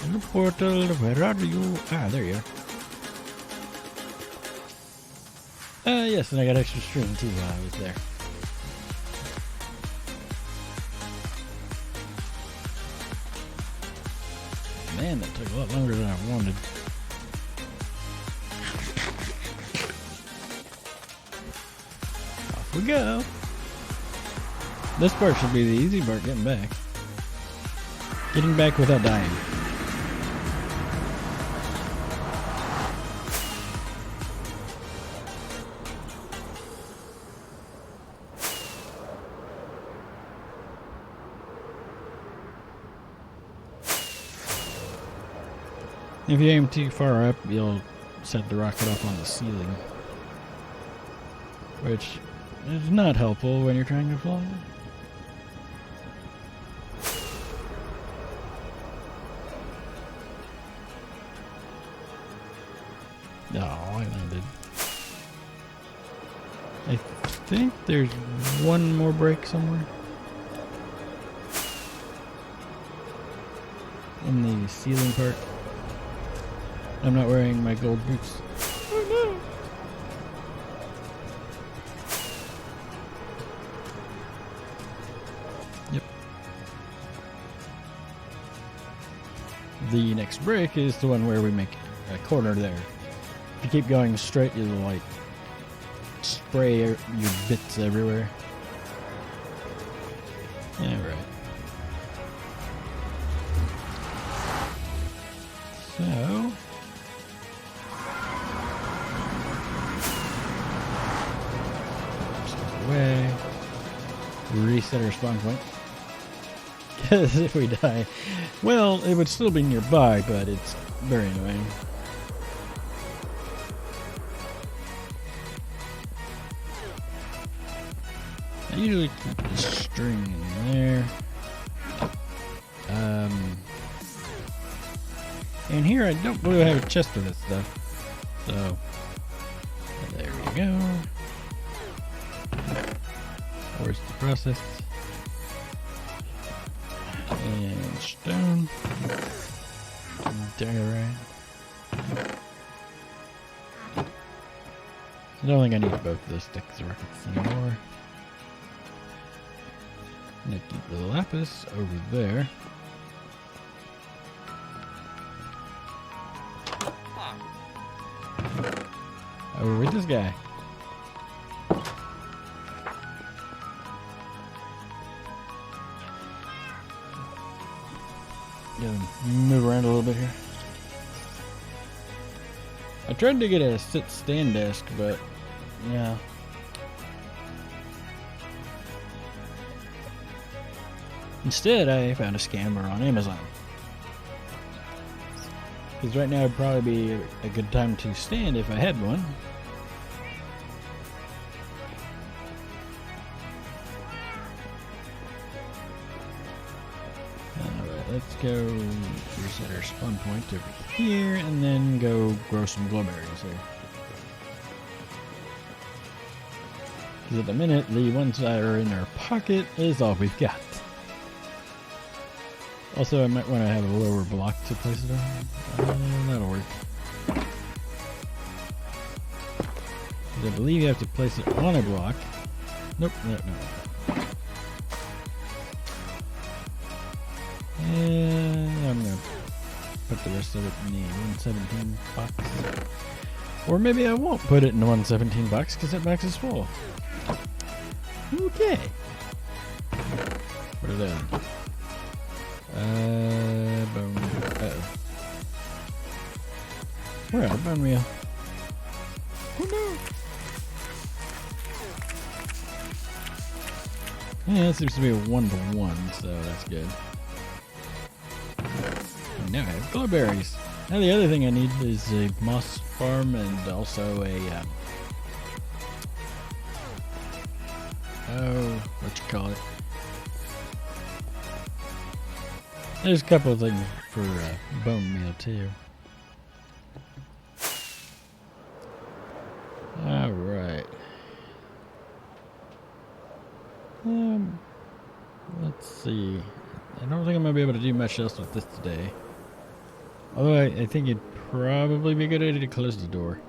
Hello, portal, where are you? Ah, there you are. Yes, and I got extra string too while I was there. Man, that took a lot longer than I wanted. Off we go. This part should be the easy part, getting back. Getting back without dying. If you aim too far up, you'll set the rocket off on the ceiling. Which is not helpful when you're trying to fly. Oh, I landed. I think there's one more break somewhere. In the ceiling part. I'm not wearing my gold boots. Oh no! Yep. The next break is the one where we make a corner there. If you keep going straight, you'll like spray your bits everywhere. Yeah, right. So away. Reset our spawn point. Because if we die, well, it would still be nearby, but it's very annoying. I usually keep the string in there. And here I don't really have a chest for this stuff. So, there we go. Where's the process? And stone. Diorite. I don't think I need both of those sticks of rockets anymore. I'm gonna keep the lapis over there. Over with this guy. Gotta move around a little bit here. I tried to get a sit-stand desk, but yeah. Instead, I found a scammer on Amazon. Because right now would probably be a good time to stand if I had one. Alright, let's go reset our spawn point over here and then go grow some glowberries here. Because at the minute, the ones that are in our pocket is all we've got. Also, I might want to have a lower block to place it on. That'll work. I believe you have to place it on a block. Nope, no. And I'm going to put the rest of it in the 117 box. Or maybe I won't put it in the 117 box because that box is full. Okay. What are they? Bone. Uh-oh. We're out of bone meal. Oh no! Yeah, that seems to be a 1-to-1, so that's good. And now I have glowberries. Now the other thing I need is a moss farm and also a what you call it? There's a couple of things for bone meal too. All right. Let's see. I don't think I'm gonna be able to do much else with this today. Although I think it'd probably be a good idea to close the door.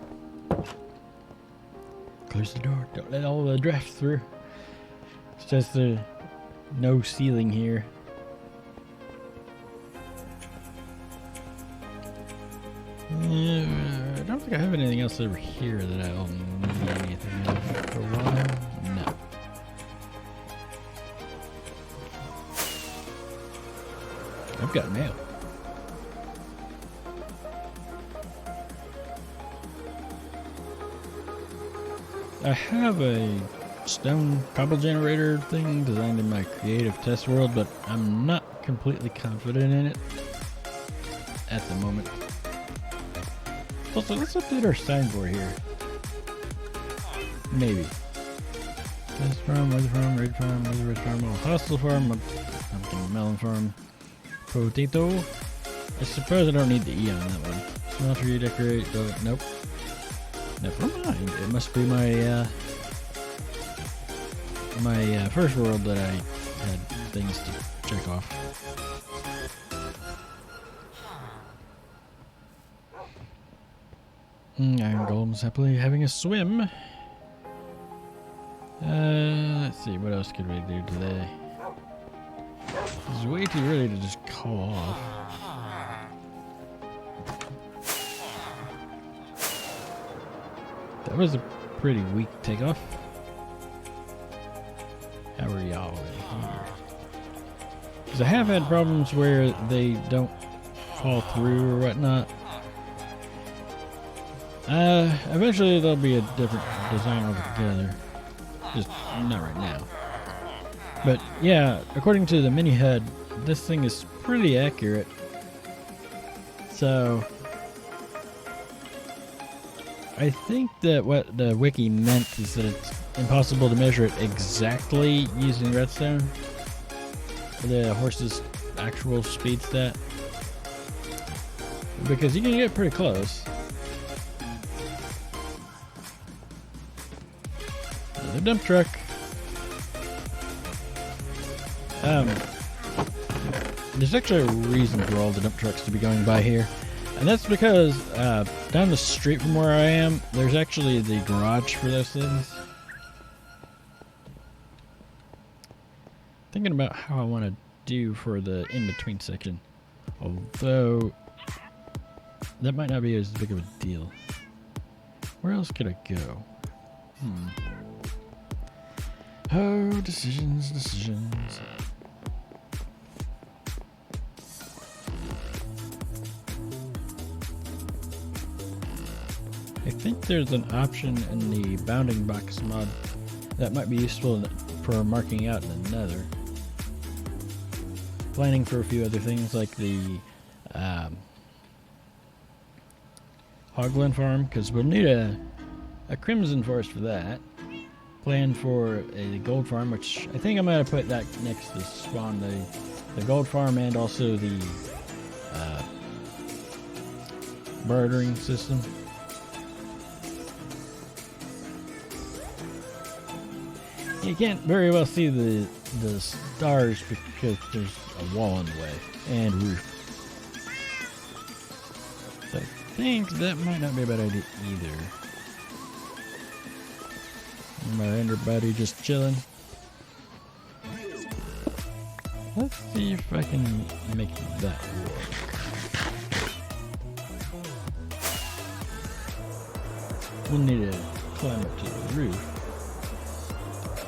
Close the door. Don't let all the draft through. It's just no ceiling here. I don't think I have anything else over here that I'll need anything of for a while. No. I've got mail. I have a stone cobble generator thing designed in my creative test world, but I'm not completely confident in it at the moment. Also, let's update our signboard here. Maybe. This farm, weather farm, red farm, weather red farm, hostile farm, pumpkin melon farm, potato. I suppose I don't need the E on that one. Small tree, decorate, nope. Never mind. It must be my first world that I had things to check off. Iron Golem's happily having a swim. Let's see, what else could we do today? It's way too early to just call off. That was a pretty weak takeoff. How are y'all here? Because I have had problems where they don't fall through or whatnot. Eventually there'll be a different design altogether. Just not right now. But yeah, according to the mini HUD, this thing is pretty accurate. So I think that what the wiki meant is that it's impossible to measure it exactly using redstone. The horse's actual speed stat. Because you can get pretty close. Another dump truck. There's actually a reason for all the dump trucks to be going by here. And that's because down the street from where I am, there's actually the garage for those things. Thinking about how I want to do for the in-between section. Although, that might not be as big of a deal. Where else could I go? Oh, decisions. I think there's an option in the bounding box mod that might be useful for marking out in the nether. Planning for a few other things like the Hogland farm, because we'll need a crimson forest for that. Plan for a gold farm, which I think I'm going to put that next to spawn the gold farm and also the bartering system. You can't very well see the stars because there's a wall in the way and roof. So I think that might not be a bad idea either. My ender buddy just chilling. Let's see if I can make that work. We'll need to climb up to the roof.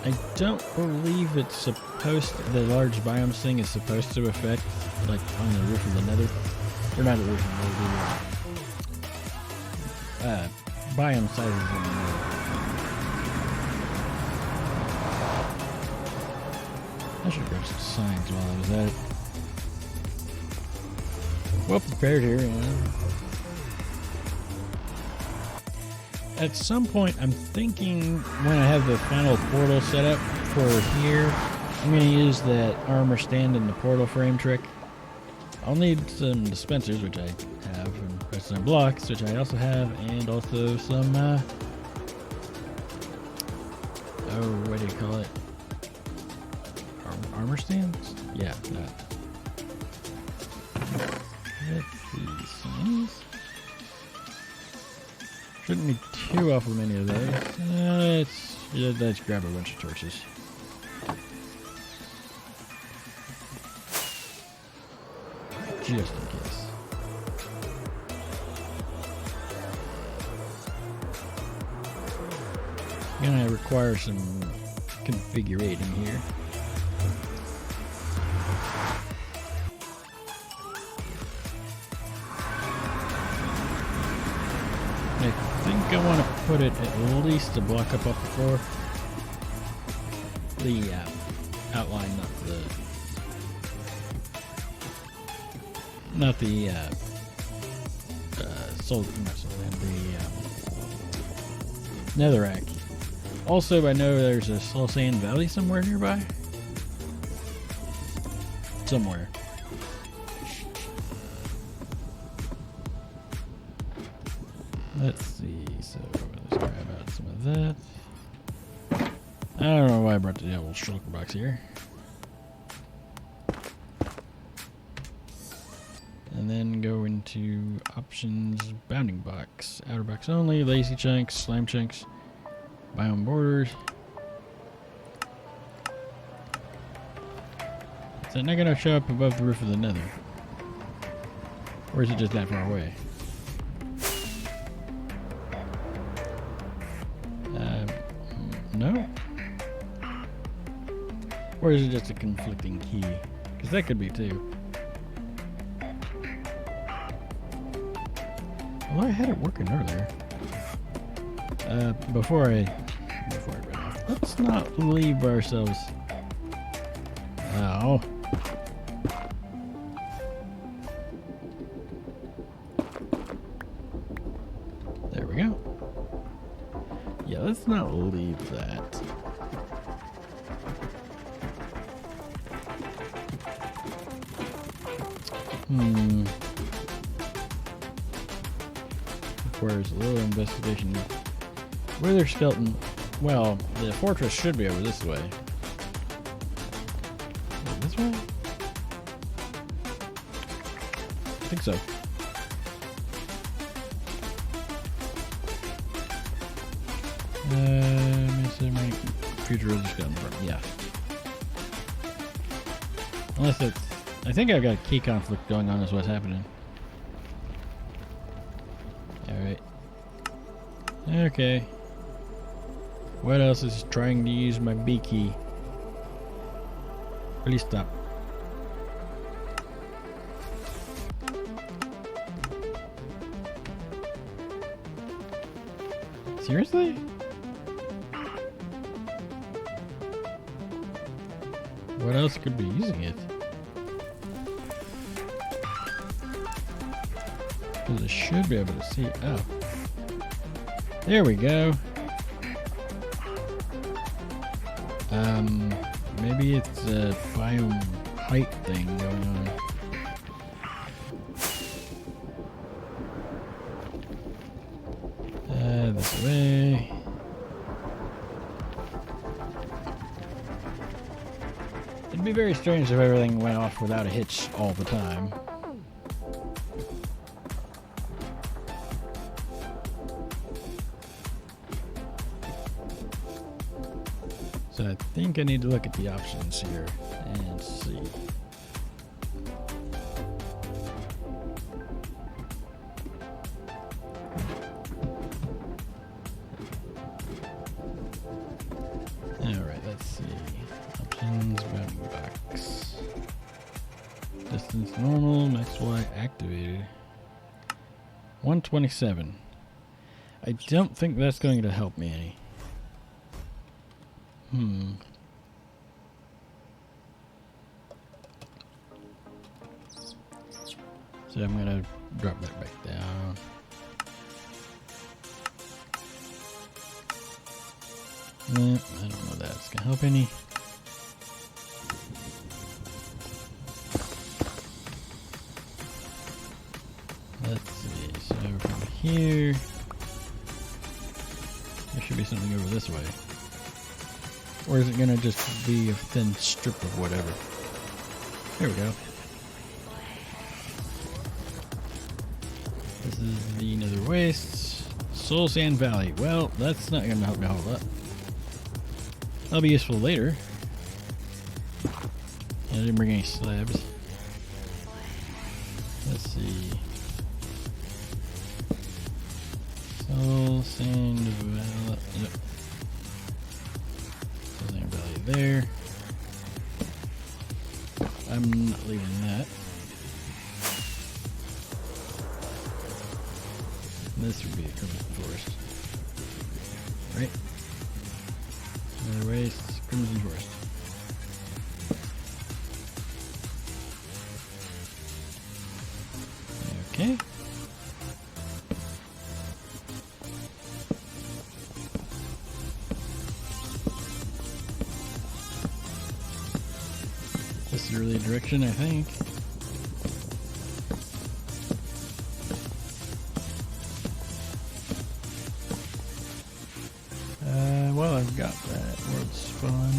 I don't believe it's supposed to, the large biomes thing is supposed to affect, like, on the roof of the nether. Or not the roof of the nether, biome sizes in the nether. I should grab some signs while I was at it. Well prepared here, you know. At some point, I'm thinking when I have the final portal set up for here, I'm going to use that armor stand and the portal frame trick. I'll need some dispensers, which I have, and redstone blocks, which I also have, and also some, what do you call it? Armor stands? Yeah, that. Let's see, signs. Shouldn't be too awful many of those. Let's grab a bunch of torches. Just in case. Gonna require some configurating here. I think I want to put it at least a block up off the floor. The outline, not the netherrack. Also, I know there's a slow sand valley somewhere nearby. Somewhere. Let's see, so let's grab out some of that. I don't know why I brought the old shulker box here. And then go into options, bounding box, outer box only, lazy chunks, slime chunks, biome borders. Is that not going to show up above the roof of the nether? Or is it just that far away? No? Or is it just a conflicting key? Because that could be too. Well, I had it working earlier. Before I run off. Let's not leave ourselves. Oh. There we go. Yeah, let's not leave that. Requires a little investigation. Wither skeleton. Well, the fortress should be over this way. This way? I think so. My future is skeleton farm. Yeah. Unless it's. I think I've got a key conflict going on, is what's happening. Alright. Okay. What else is trying to use my B key? Please stop. Seriously? What else could be using it? Because I should be able to see. Oh. There we go. Maybe it's a biome height thing going on. This way. It'd be very strange if everything went off without a hitch all the time. So I think I need to look at the options here and see. Alright, let's see. Options, bounding box. Distance normal, max Y activated. 127. I don't think that's going to help me any. So I'm gonna drop that back down. I don't know if that's gonna help any. Let's see, so from here, there should be something over this way. Or is it gonna just be a thin strip of whatever? Here we go. This is the Nether Wastes. Soul Sand Valley. Well, that's not gonna help me a whole lot. That'll be useful later. I didn't bring any slabs. Let's see. Soul Sand Valley. Yep. Soul Sand Valley there. I'm not leaving that. This would be a crimson forest. Right? Nether Wastes, crimson forest. Okay. This is really the direction, I think. Well, I've got that. World spawn.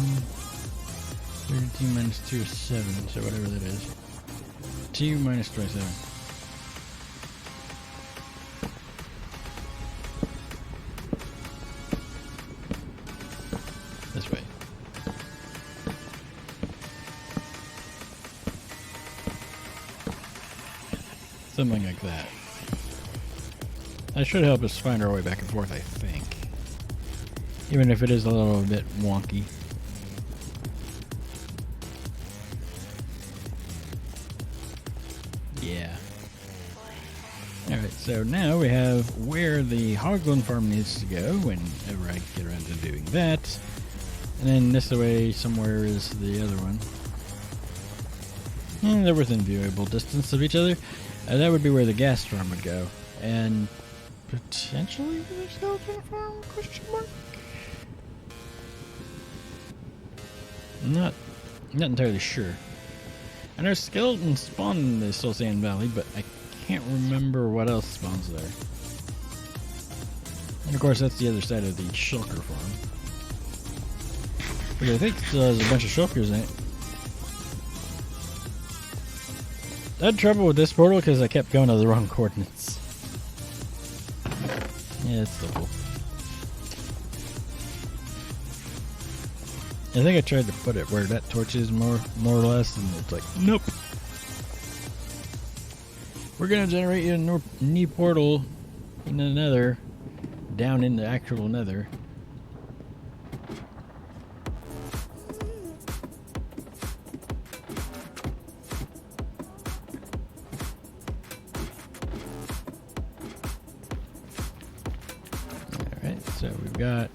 32 minus 2 is 7, so whatever that is. 2 minus 27. This way. Something like that. That should help us find our way back and forth, I think. Even if it is a little bit wonky. Yeah. Alright, so now we have where the Hoglin farm needs to go whenever I get around to doing that. And then this way somewhere is the other one. And they're within viewable distance of each other. That would be where the gas farm would go. And potentially the skeleton farm, question mark? I'm not entirely sure. I know skeletons spawn in the Soul Sand Valley, but I can't remember what else spawns there. And of course, that's the other side of the shulker farm. Which I think there's a bunch of shulkers in it. I had trouble with this portal because I kept going to the wrong coordinates. Yeah, it's simple. I think I tried to put it where that torch is more or less, and it's like, nope. We're gonna generate you a new portal in the Nether down in the actual nether. Alright, so we've got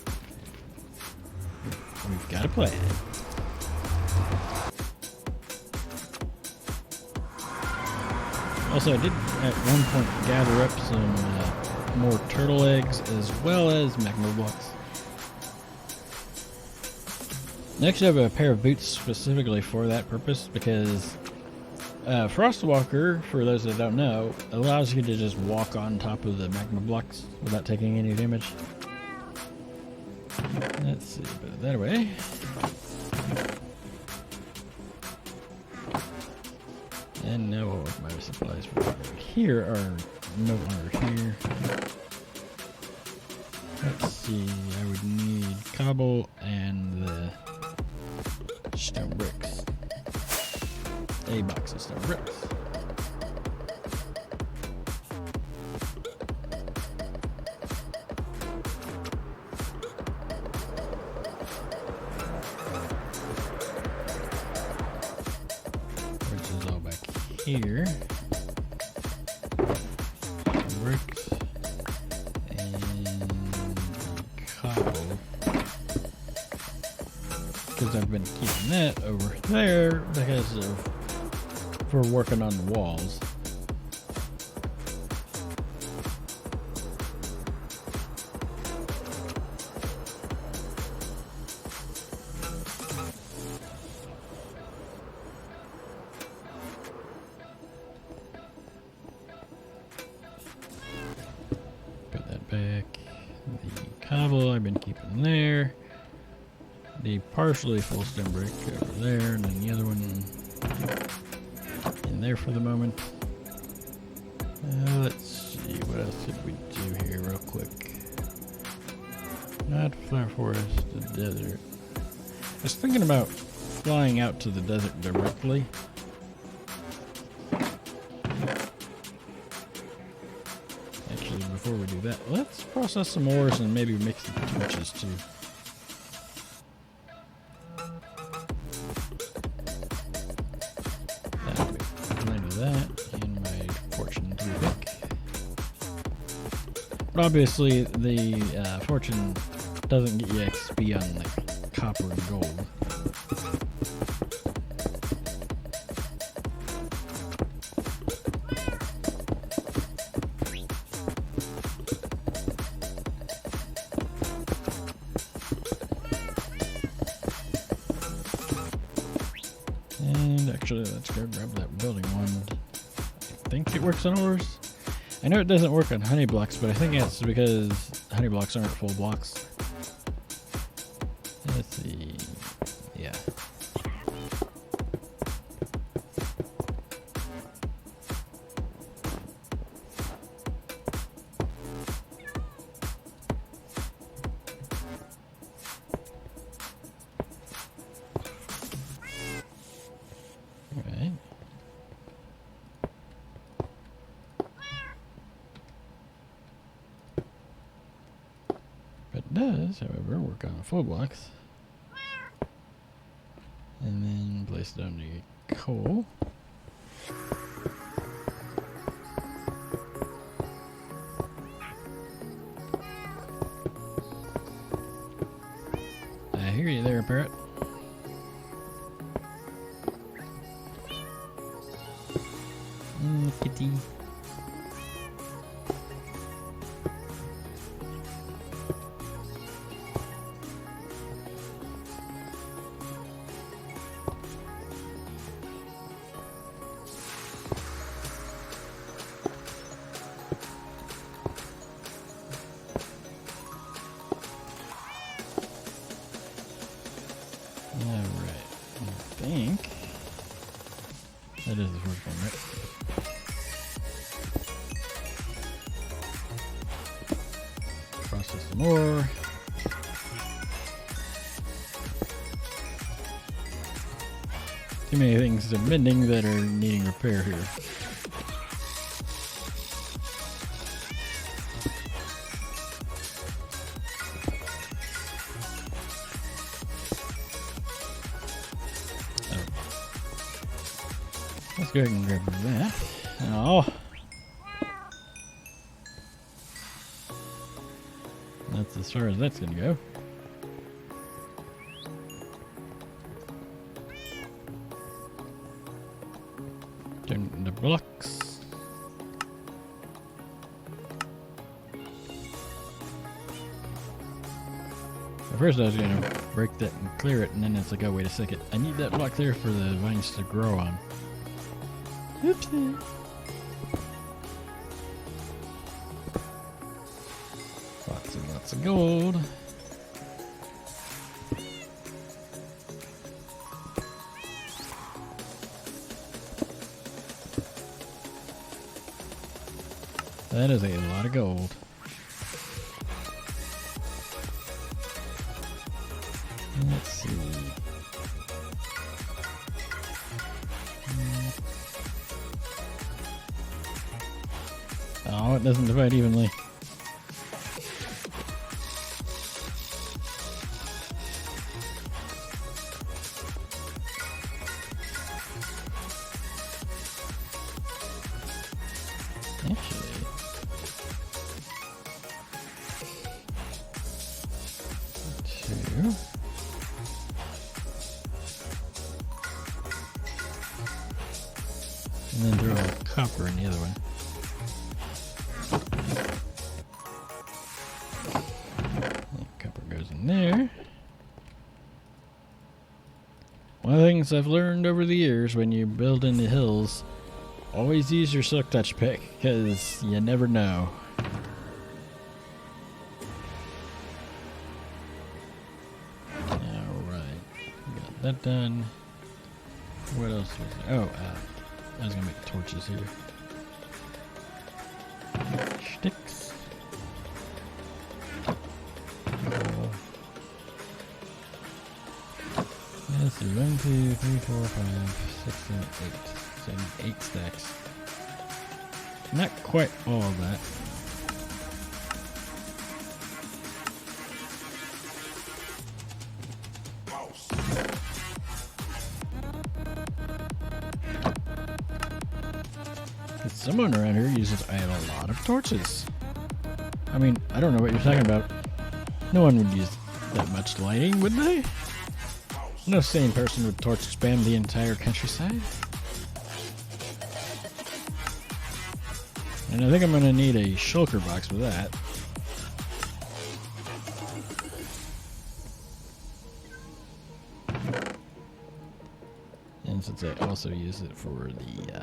a plan. Also, I did at one point gather up some more turtle eggs as well as magma blocks. I actually have a pair of boots specifically for that purpose because Frostwalker, for those that don't know, allows you to just walk on top of the magma blocks without taking any damage. Let's see, put it that away. And now all of my supplies from here are no longer here. Let's see, I would need cobble and the stone bricks. A box of stone bricks. Which is all back here. Bricks and cobble. Because I've been keeping that over there because of for working on the walls. Put that back. The cobble I've been keeping there. The partially full stone brick over there, and then the other one in there for the moment. Let's see, what else did we do here real quick? Not flat forest, the desert. I was thinking about flying out to the desert directly. Actually, before we do that, let's process some ores and maybe mix the torches too. That in my fortune 3 pick. But obviously, the fortune doesn't get you XP on like copper and gold. And actually, let's go grab that building one. I think it works on ores. I know it doesn't work on honey blocks, but I think it's because honey blocks aren't full blocks. Let's see. Yeah. Alright. It does, however, work on full blocks. And then place it on the coal. I hear you there, parrot. Kitty. Alright, I think that is the first one, right? Process some more. Too many things are bending that are needing repair here. Let's go ahead and grab that. Oh. That's as far as that's going to go. Turn the blocks. At first I was going to break that and clear it, and then it's like, oh, wait a second. I need that block there for the vines to grow on. Oopsie. Lots of gold. That is a lot of gold. Let's see. Oh, it doesn't divide evenly. Actually, two. And then throw a copper in the other one. Copper goes in there. One of the things I've learned over the years when you build in the hills, always use your silk touch pick, because you never know. Alright, got that done. What else was there? Oh, I was going to make torches here. Sticks. Let's see, 1, 2, 3, 4, 5, 6, 7, 8. So 8 stacks. Not quite all of that. Someone around here uses a lot of torches. I mean, I don't know what you're talking about. No one would use that much lighting, would they? No sane person would torch spam the entire countryside. And I think I'm going to need a shulker box for that. And since I also use it for the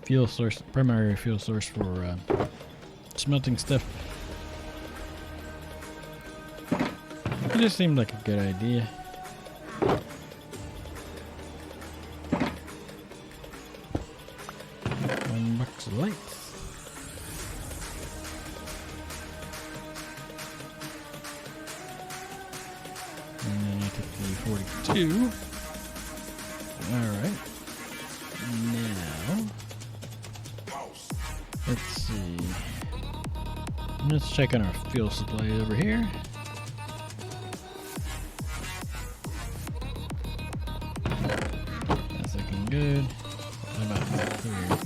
fuel source, primary fuel source for smelting stuff, it just seemed like a good idea. $1 of lights. And then I took the 42. Alright. Now, let's see. Let's check on our fuel supply over here. That's looking good. What about back here?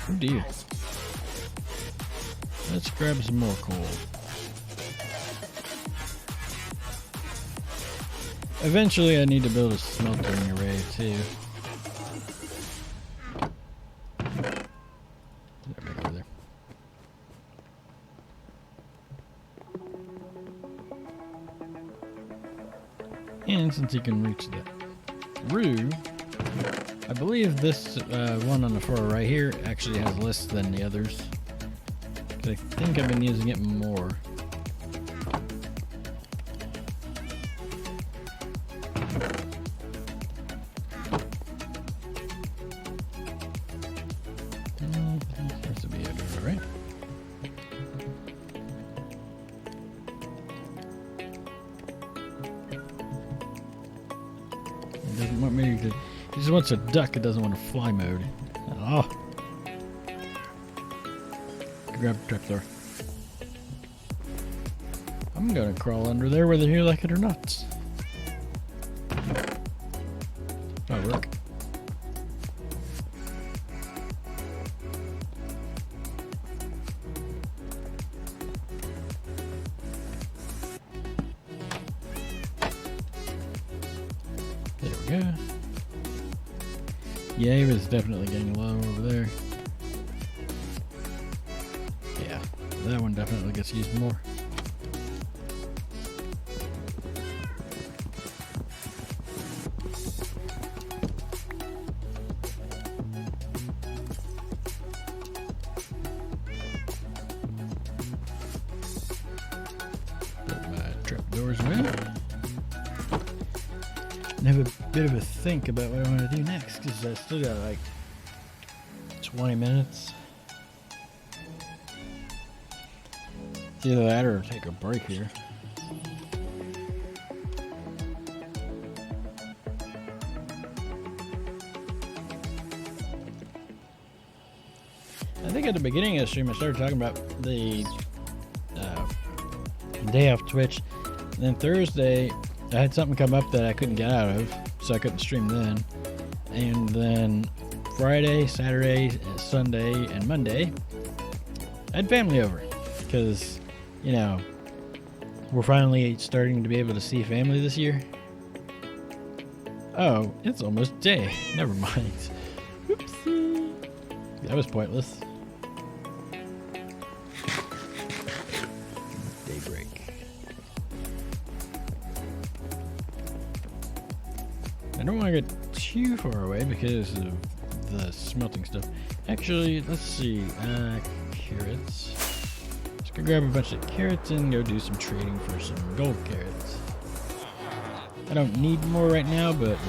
Oh dear. Let's grab some more coal. Eventually I need to build a smelting array too. Back over there. And since you can reach that roof, I believe this one on the far right here actually has less than the others. I think I've been using it more. Seems to be it, right? It doesn't want me to. He just wants a duck. It doesn't want a fly mode. Oh. Grab the trapdoor. I'm gonna crawl under there whether you like it or not. Oh, we go. Yay is definitely getting low over there. Yeah, that one definitely gets used more. Put my trapdoors away. And have a bit of a think about what I want to do next, because I still got like 20 minutes. It's either that or take a break here. I think at the beginning of the stream I started talking about the day off Twitch, and then Thursday I had something come up that I couldn't get out of, so I couldn't stream then. And then Friday, Saturday, Sunday, and Monday, I had family over. Because, you know, we're finally starting to be able to see family this year. Oh, it's almost day. Never mind. Oopsie. That was pointless. Daybreak. I don't want to get too far away because of the smelting stuff. Actually, let's see. Carrots. Let's go grab a bunch of carrots and go do some trading for some gold carrots. I don't need more right now, but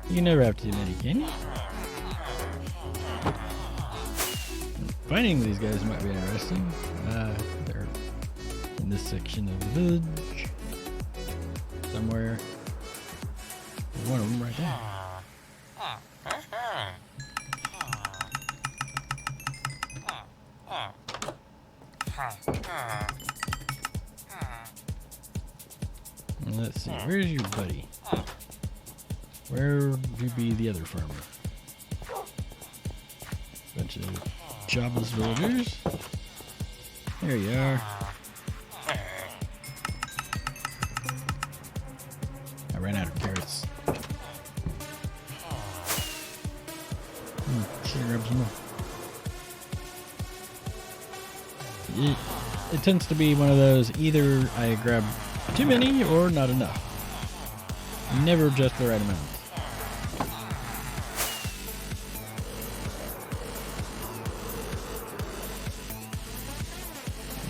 you can never have too many, can you? Finding these guys might be interesting. They're in this section of the village. Somewhere. There's one of them right there. Let's see, where's your buddy? Where would you be the other farmer? Bunch of jobless villagers. There you are. I ran out of carrots. Should grab some more. It tends to be one of those, either I grab too many or not enough. Never just the right amount.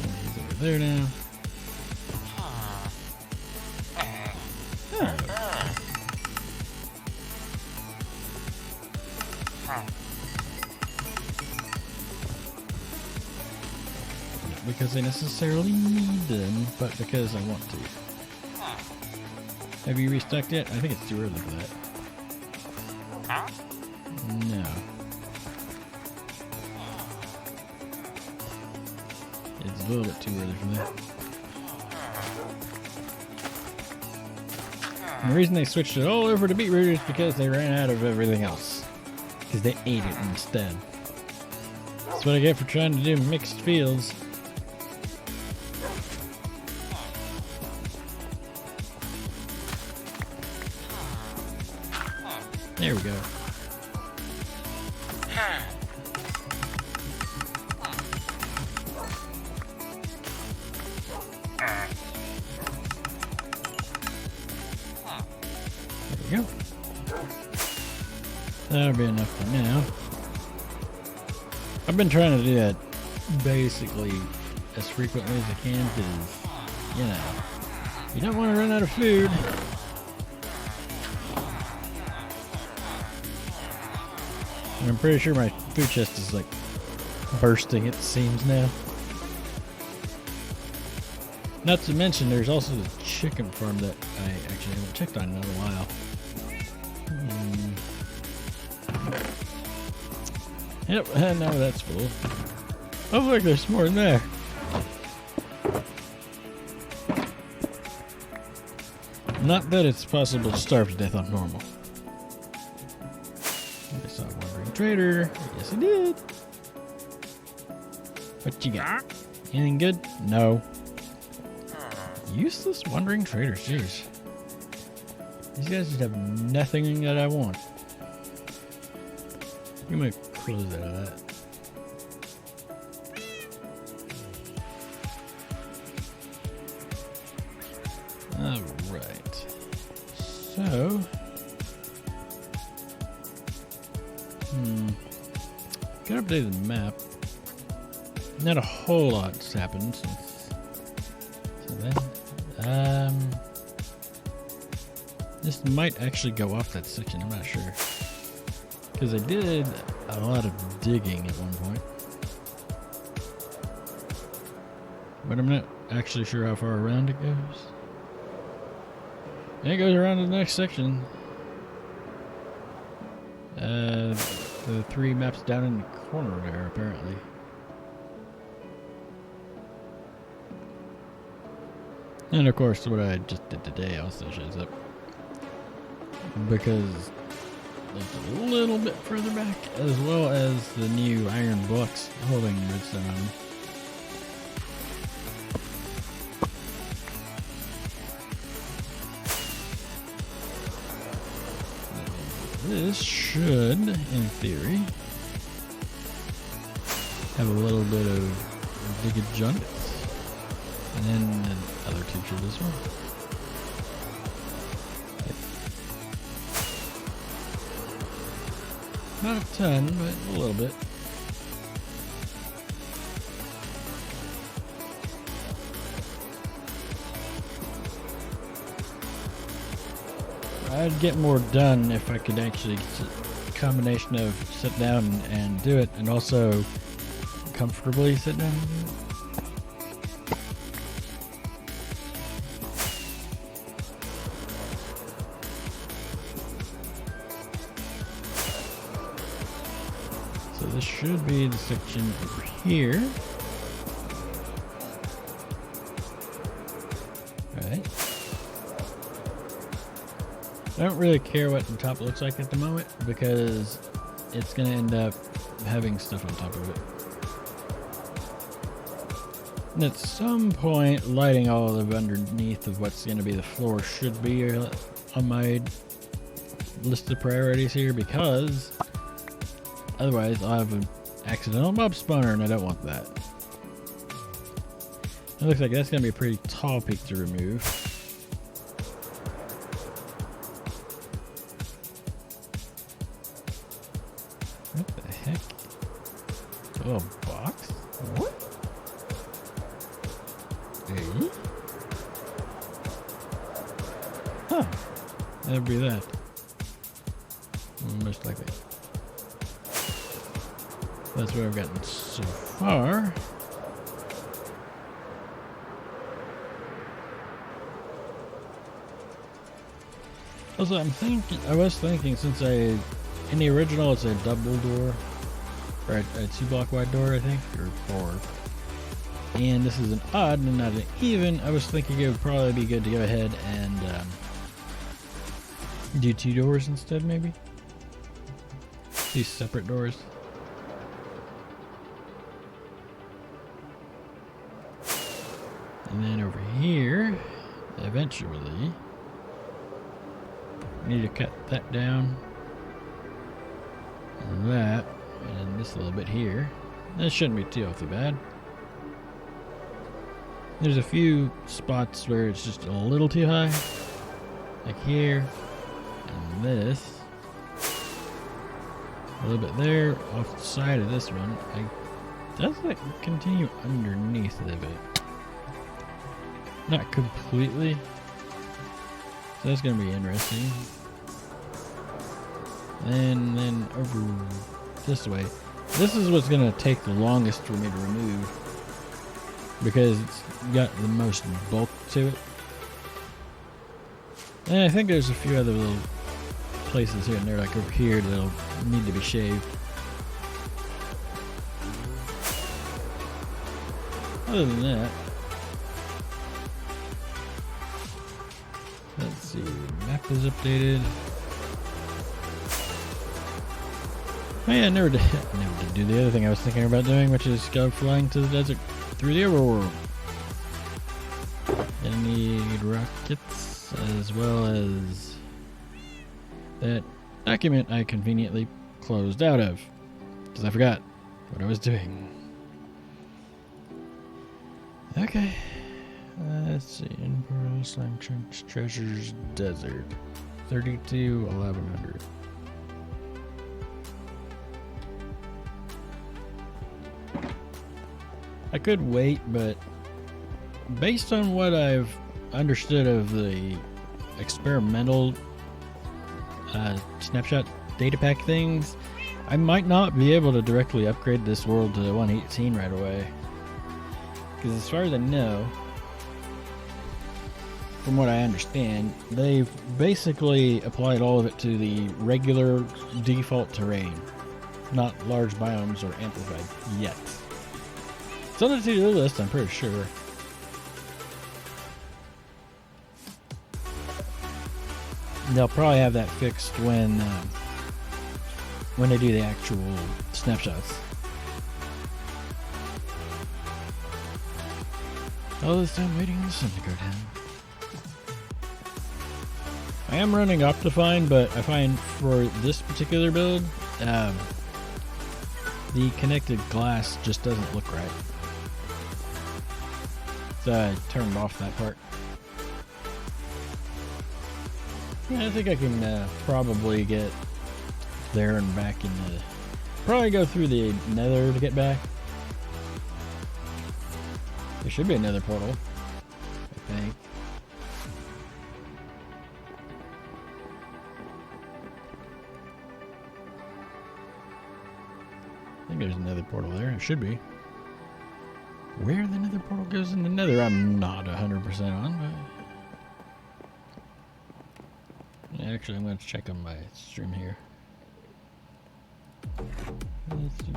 And he's over there now. Not because I necessarily need them, but because I want to. Have you restocked yet? I think it's too early for that. No. It's a little bit too early for that. And the reason they switched it all over to beetroot is because they ran out of everything else. Because they ate it instead. That's what I get for trying to do mixed fields. There we go. There we go. That'll be enough for now. I've been trying to do that basically as frequently as I can because, you know, you don't want to run out of food. And I'm pretty sure my food chest is like bursting at the seams now. Not to mention there's also the chicken farm that I actually haven't checked on in a while. Yep, and now that's full. Oh look, there's more in there. Not that it's possible to starve to death on normal. I saw a wandering trader. Yes, I did. What you got? Anything good? No. Useless wandering trader, jeez. These guys just have nothing that I want. I'm gonna close out of that. Alright. So... Gotta update the map. Not a whole lot's happened since then. This might actually go off that section, I'm not sure. Because I did a lot of digging at one point. But I'm not actually sure how far around it goes. And it goes around to the next section. The 3 maps down in the corner there, apparently. And of course, what I just did today also shows up. Because it's a little bit further back, as well as the new iron blocks holding redstone on them. This should, in theory, have a little bit of bigger junk. And then the other 2 should as well. Not a ton, but a little bit. I'd get more done if I could actually a combination of sit down and do it, and also comfortably sit down and do it. So this should be the section over here. Right. I don't really care what the top looks like at the moment because it's going to end up having stuff on top of it. And at some point, lighting all of underneath of what's going to be the floor should be on my list of priorities here, because otherwise I'll have an accidental mob spawner and I don't want that. It looks like that's going to be a pretty tall peak to remove. What the heck? A little box? What? Hey? Huh. That'd be that. Most likely. That's what I've gotten so far. Also, I was thinking, since in the original it's a double door, or a 2-block wide door, I think, or 4. And this is an odd and not an even. I was thinking it would probably be good to go ahead and do 2 doors instead, maybe. 2 separate doors. And then over here, eventually, I need to cut that down, and that, and this little bit here. That shouldn't be too awfully bad. There's a few spots where it's just a little too high, like here, and this. A little bit there, off the side of this one. Does that continue underneath a little bit? Not completely. So that's going to be interesting. And then over this way. This is what's going to take the longest for me to remove, because it's got the most bulk to it. And I think there's a few other little places here and there, like over here, that'll need to be shaved. Other than that, let's see, map is updated. Oh yeah, I never did do the other thing I was thinking about doing, which is go flying to the desert through the overworld. I need rockets as well as that document I conveniently closed out of because I forgot what I was doing. Okay. Let's see. Imperial Slime Trench Treasures Desert. 32 1100. I could wait, but based on what I've understood of the experimental snapshot data pack things, I might not be able to directly upgrade this world to 118 right away. Because as far as I know, from what I understand, they've basically applied all of it to the regular default terrain, not large biomes or amplified yet. It's on the to-do list, I'm pretty sure. They'll probably have that fixed when they do the actual snapshots. All this time waiting on the sun to go down. I am running Optifine, but I find for this particular build, the connected glass just doesn't look right. So I turned off that part. Yeah, I think I can probably get there and back in the... Probably go through the nether to get back. There should be another portal, I think. I think there's another portal there. It should be. Where the nether portal goes in the nether, I'm not 100% on, but... Actually, I'm going to check on my stream here. Let's see.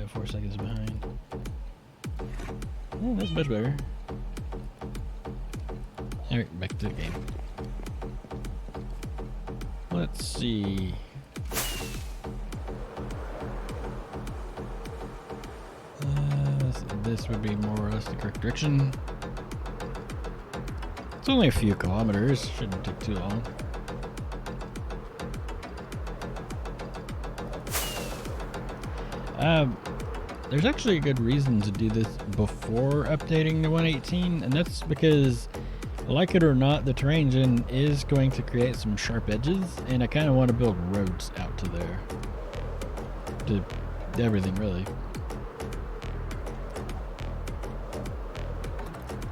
4 seconds behind. Oh, that's much better. Alright, back to the game. Let's see. This would be more or less the correct direction. It's only a few kilometers, shouldn't take too long. There's actually a good reason to do this before updating to 118, and that's because, like it or not, the terrain engine is going to create some sharp edges, and I kind of want to build roads out to there. To everything, really.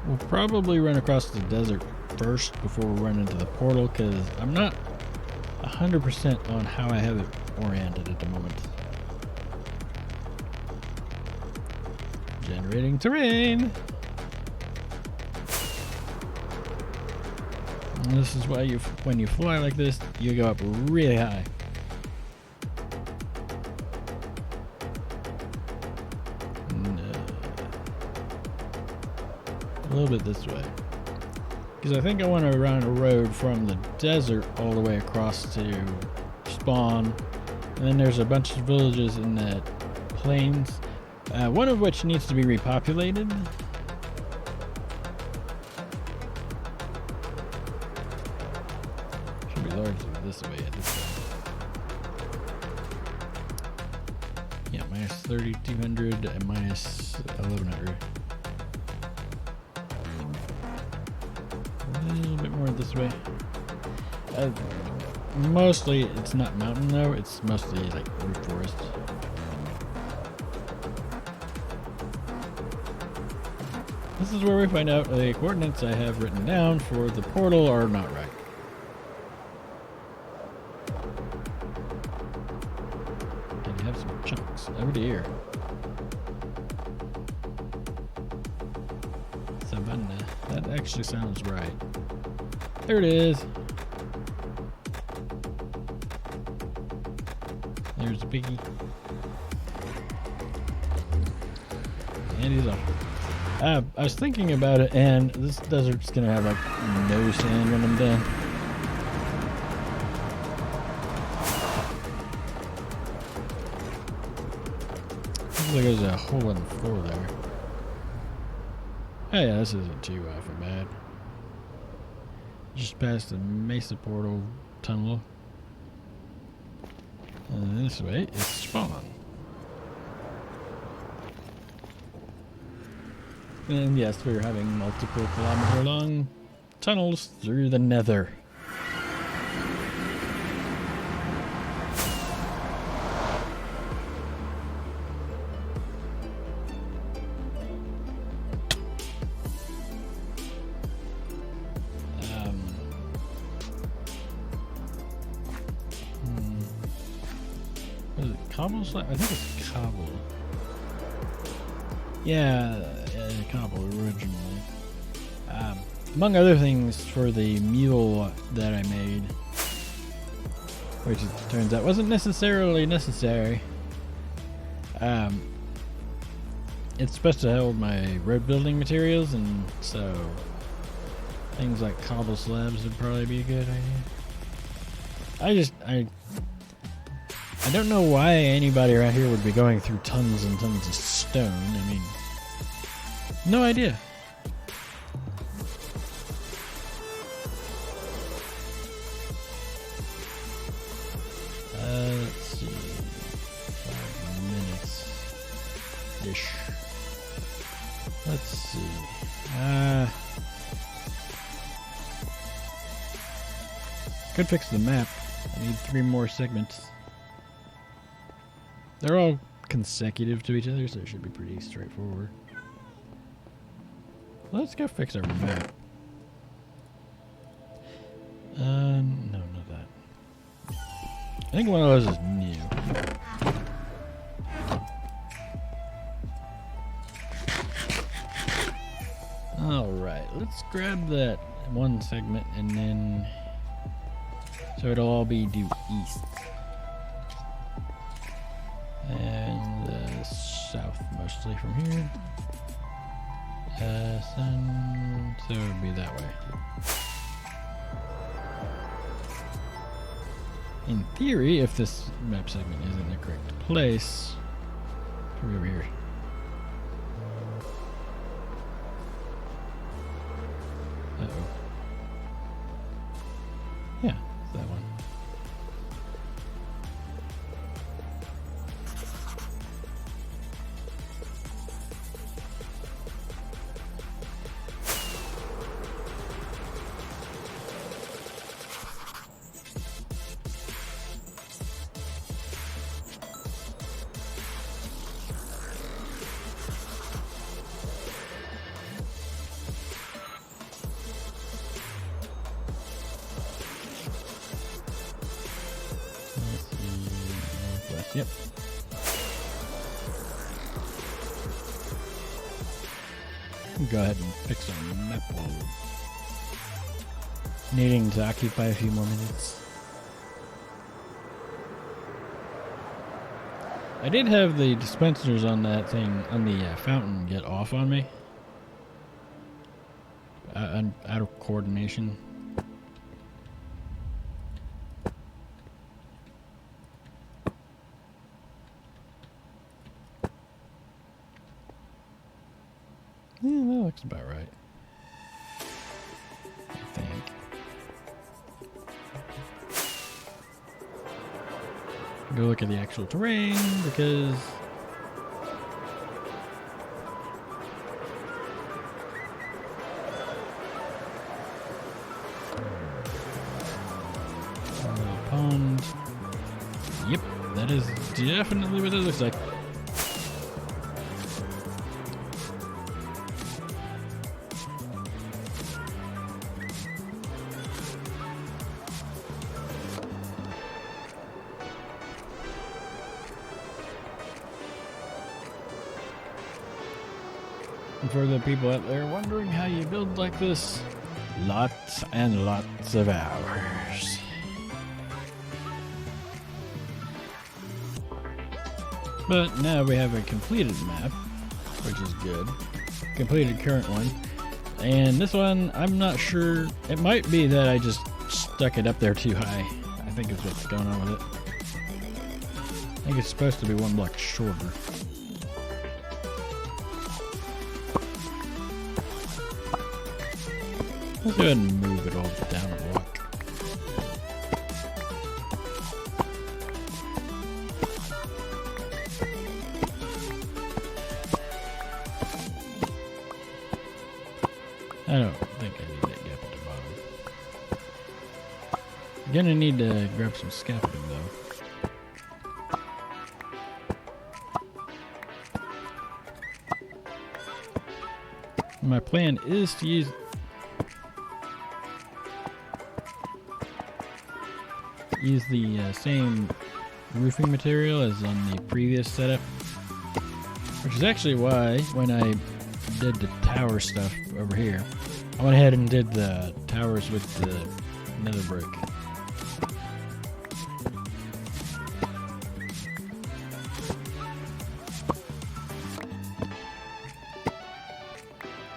We'll probably run across the desert first before we run into the portal, because I'm not 100% on how I have it oriented at the moment. Generating terrain! And this is why when you fly like this, you go up really high. A little bit this way, because I think I want to run a road from the desert all the way across to spawn, and then there's a bunch of villages in that plains, one of which needs to be repopulated. Should be largely this way at this point. Yeah, minus 3,200 and minus 1,100. A little bit more this way. Mostly it's not mountain though, it's mostly like root forest. This is where we find out the coordinates I have written down for the portal are not right. And you have some chunks over here. Savannah. That actually sounds right. There it is. There's a piggy. And he's off. I was thinking about it, and this desert's gonna have like no sand when I'm done. Looks like there's a hole in the floor there. Oh yeah, this isn't too bad. Just past the Mesa portal tunnel And this way is spawn. And yes, we're having multiple kilometer long tunnels through the nether. What is it? Cobble slab? I think it's cobble. Yeah, cobble originally. Among other things, for the mule that I made, which it turns out wasn't necessarily necessary. It's supposed to hold my road building materials, and so things like cobble slabs would probably be a good idea. I don't know why anybody around here would be going through tons and tons of stone. I mean, no idea. Let's see. 5 minutes-ish. Let's see. Could fix the map. I need 3 more segments. They're all consecutive to each other, so it should be pretty straightforward. Let's go fix our map. No, not that. I think one of those is new. Alright, let's grab that one segment and then... so it'll all be due east. And south mostly from here. So it would be that way. In theory, if this map segment is in the correct place, it should be over here. Uh-oh. Yeah, it's that one. Yep. Go ahead and fix our map while needing to occupy a few more minutes. I did have the dispensers on that thing, on the fountain, get off on me. I'm out of coordination. Yeah, that looks about right. I think. Go look at the actual terrain because pond. Yep, that is definitely what it looks like. And for the people out there wondering how you build like this, lots and lots of hours. But now we have a completed map, which is good. Completed current one. And this one, I'm not sure. It might be that I just stuck it up there too high. I think is what's going on with it. I think it's supposed to be 1 block shorter. Let's go ahead and move it all down a block. I don't think I need that gap at the bottom. I'm gonna need to grab some scaffolding though. My plan is to use the same roofing material as on the previous setup, which is actually why when I did the tower stuff over here, I went ahead and did the towers with the nether brick.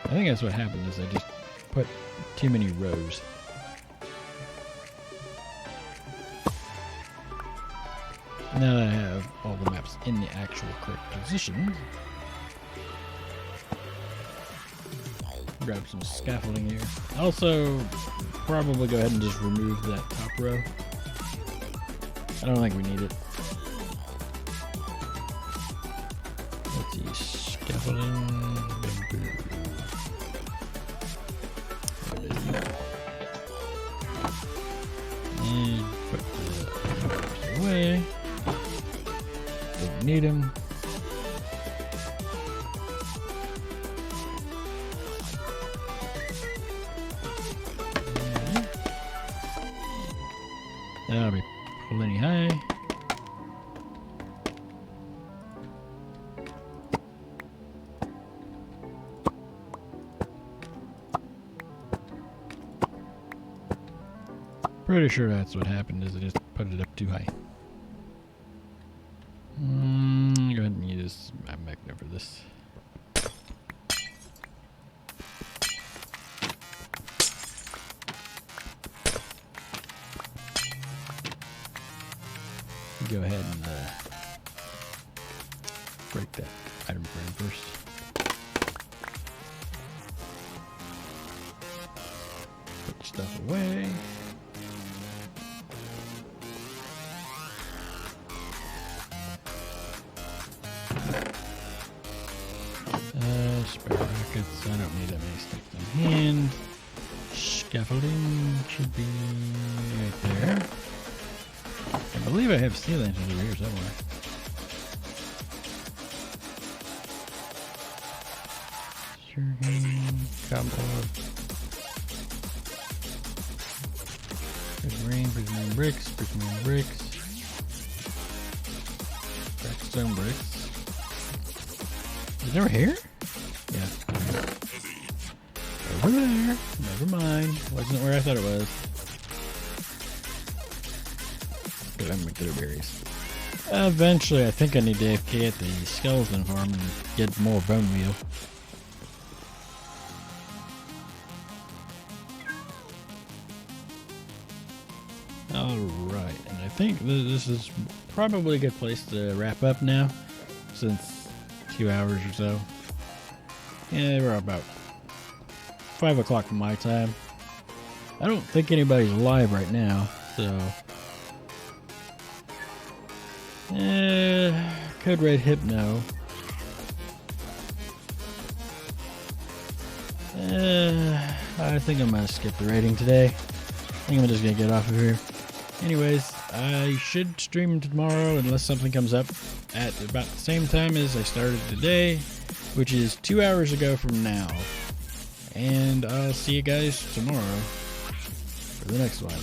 I think that's what happened, is I just put too many rows. Now that I have all the maps in the actual correct position, grab some scaffolding here. Also, probably go ahead and just remove that top row. I don't think we need it. Let's see, scaffolding, bamboo. And put the away. Don't need them. That'll be plenty high. Pretty sure that's what happened, is I just put it up too high. Go ahead and use my magnet for this. Go ahead and break that item frame first. Put stuff away. Spare rockets. I don't need that many sticks in hand. Scaffolding should be right there. I believe I have sea lanterns over here somewhere. Sugarcane, compost. Prismarine bricks, prismarine bricks. Crackstone bricks. Is it over here? Yeah. Over there. Never mind. Wasn't where I thought it was. Good, I'm gonna get berries. Eventually, I think I need to AFK at the skeleton farm and get more bone meal. Alright, and I think this is probably a good place to wrap up now, since 2 hours or so. Yeah, we're about 5 o'clock my time. I don't think anybody's live right now, so... Code Red Hypno. I think I'm gonna skip the rating today. I think I'm just gonna get off of here. Anyways, I should stream tomorrow unless something comes up at about the same time as I started today, which is 2 hours ago from now. And I'll see you guys tomorrow for the next one.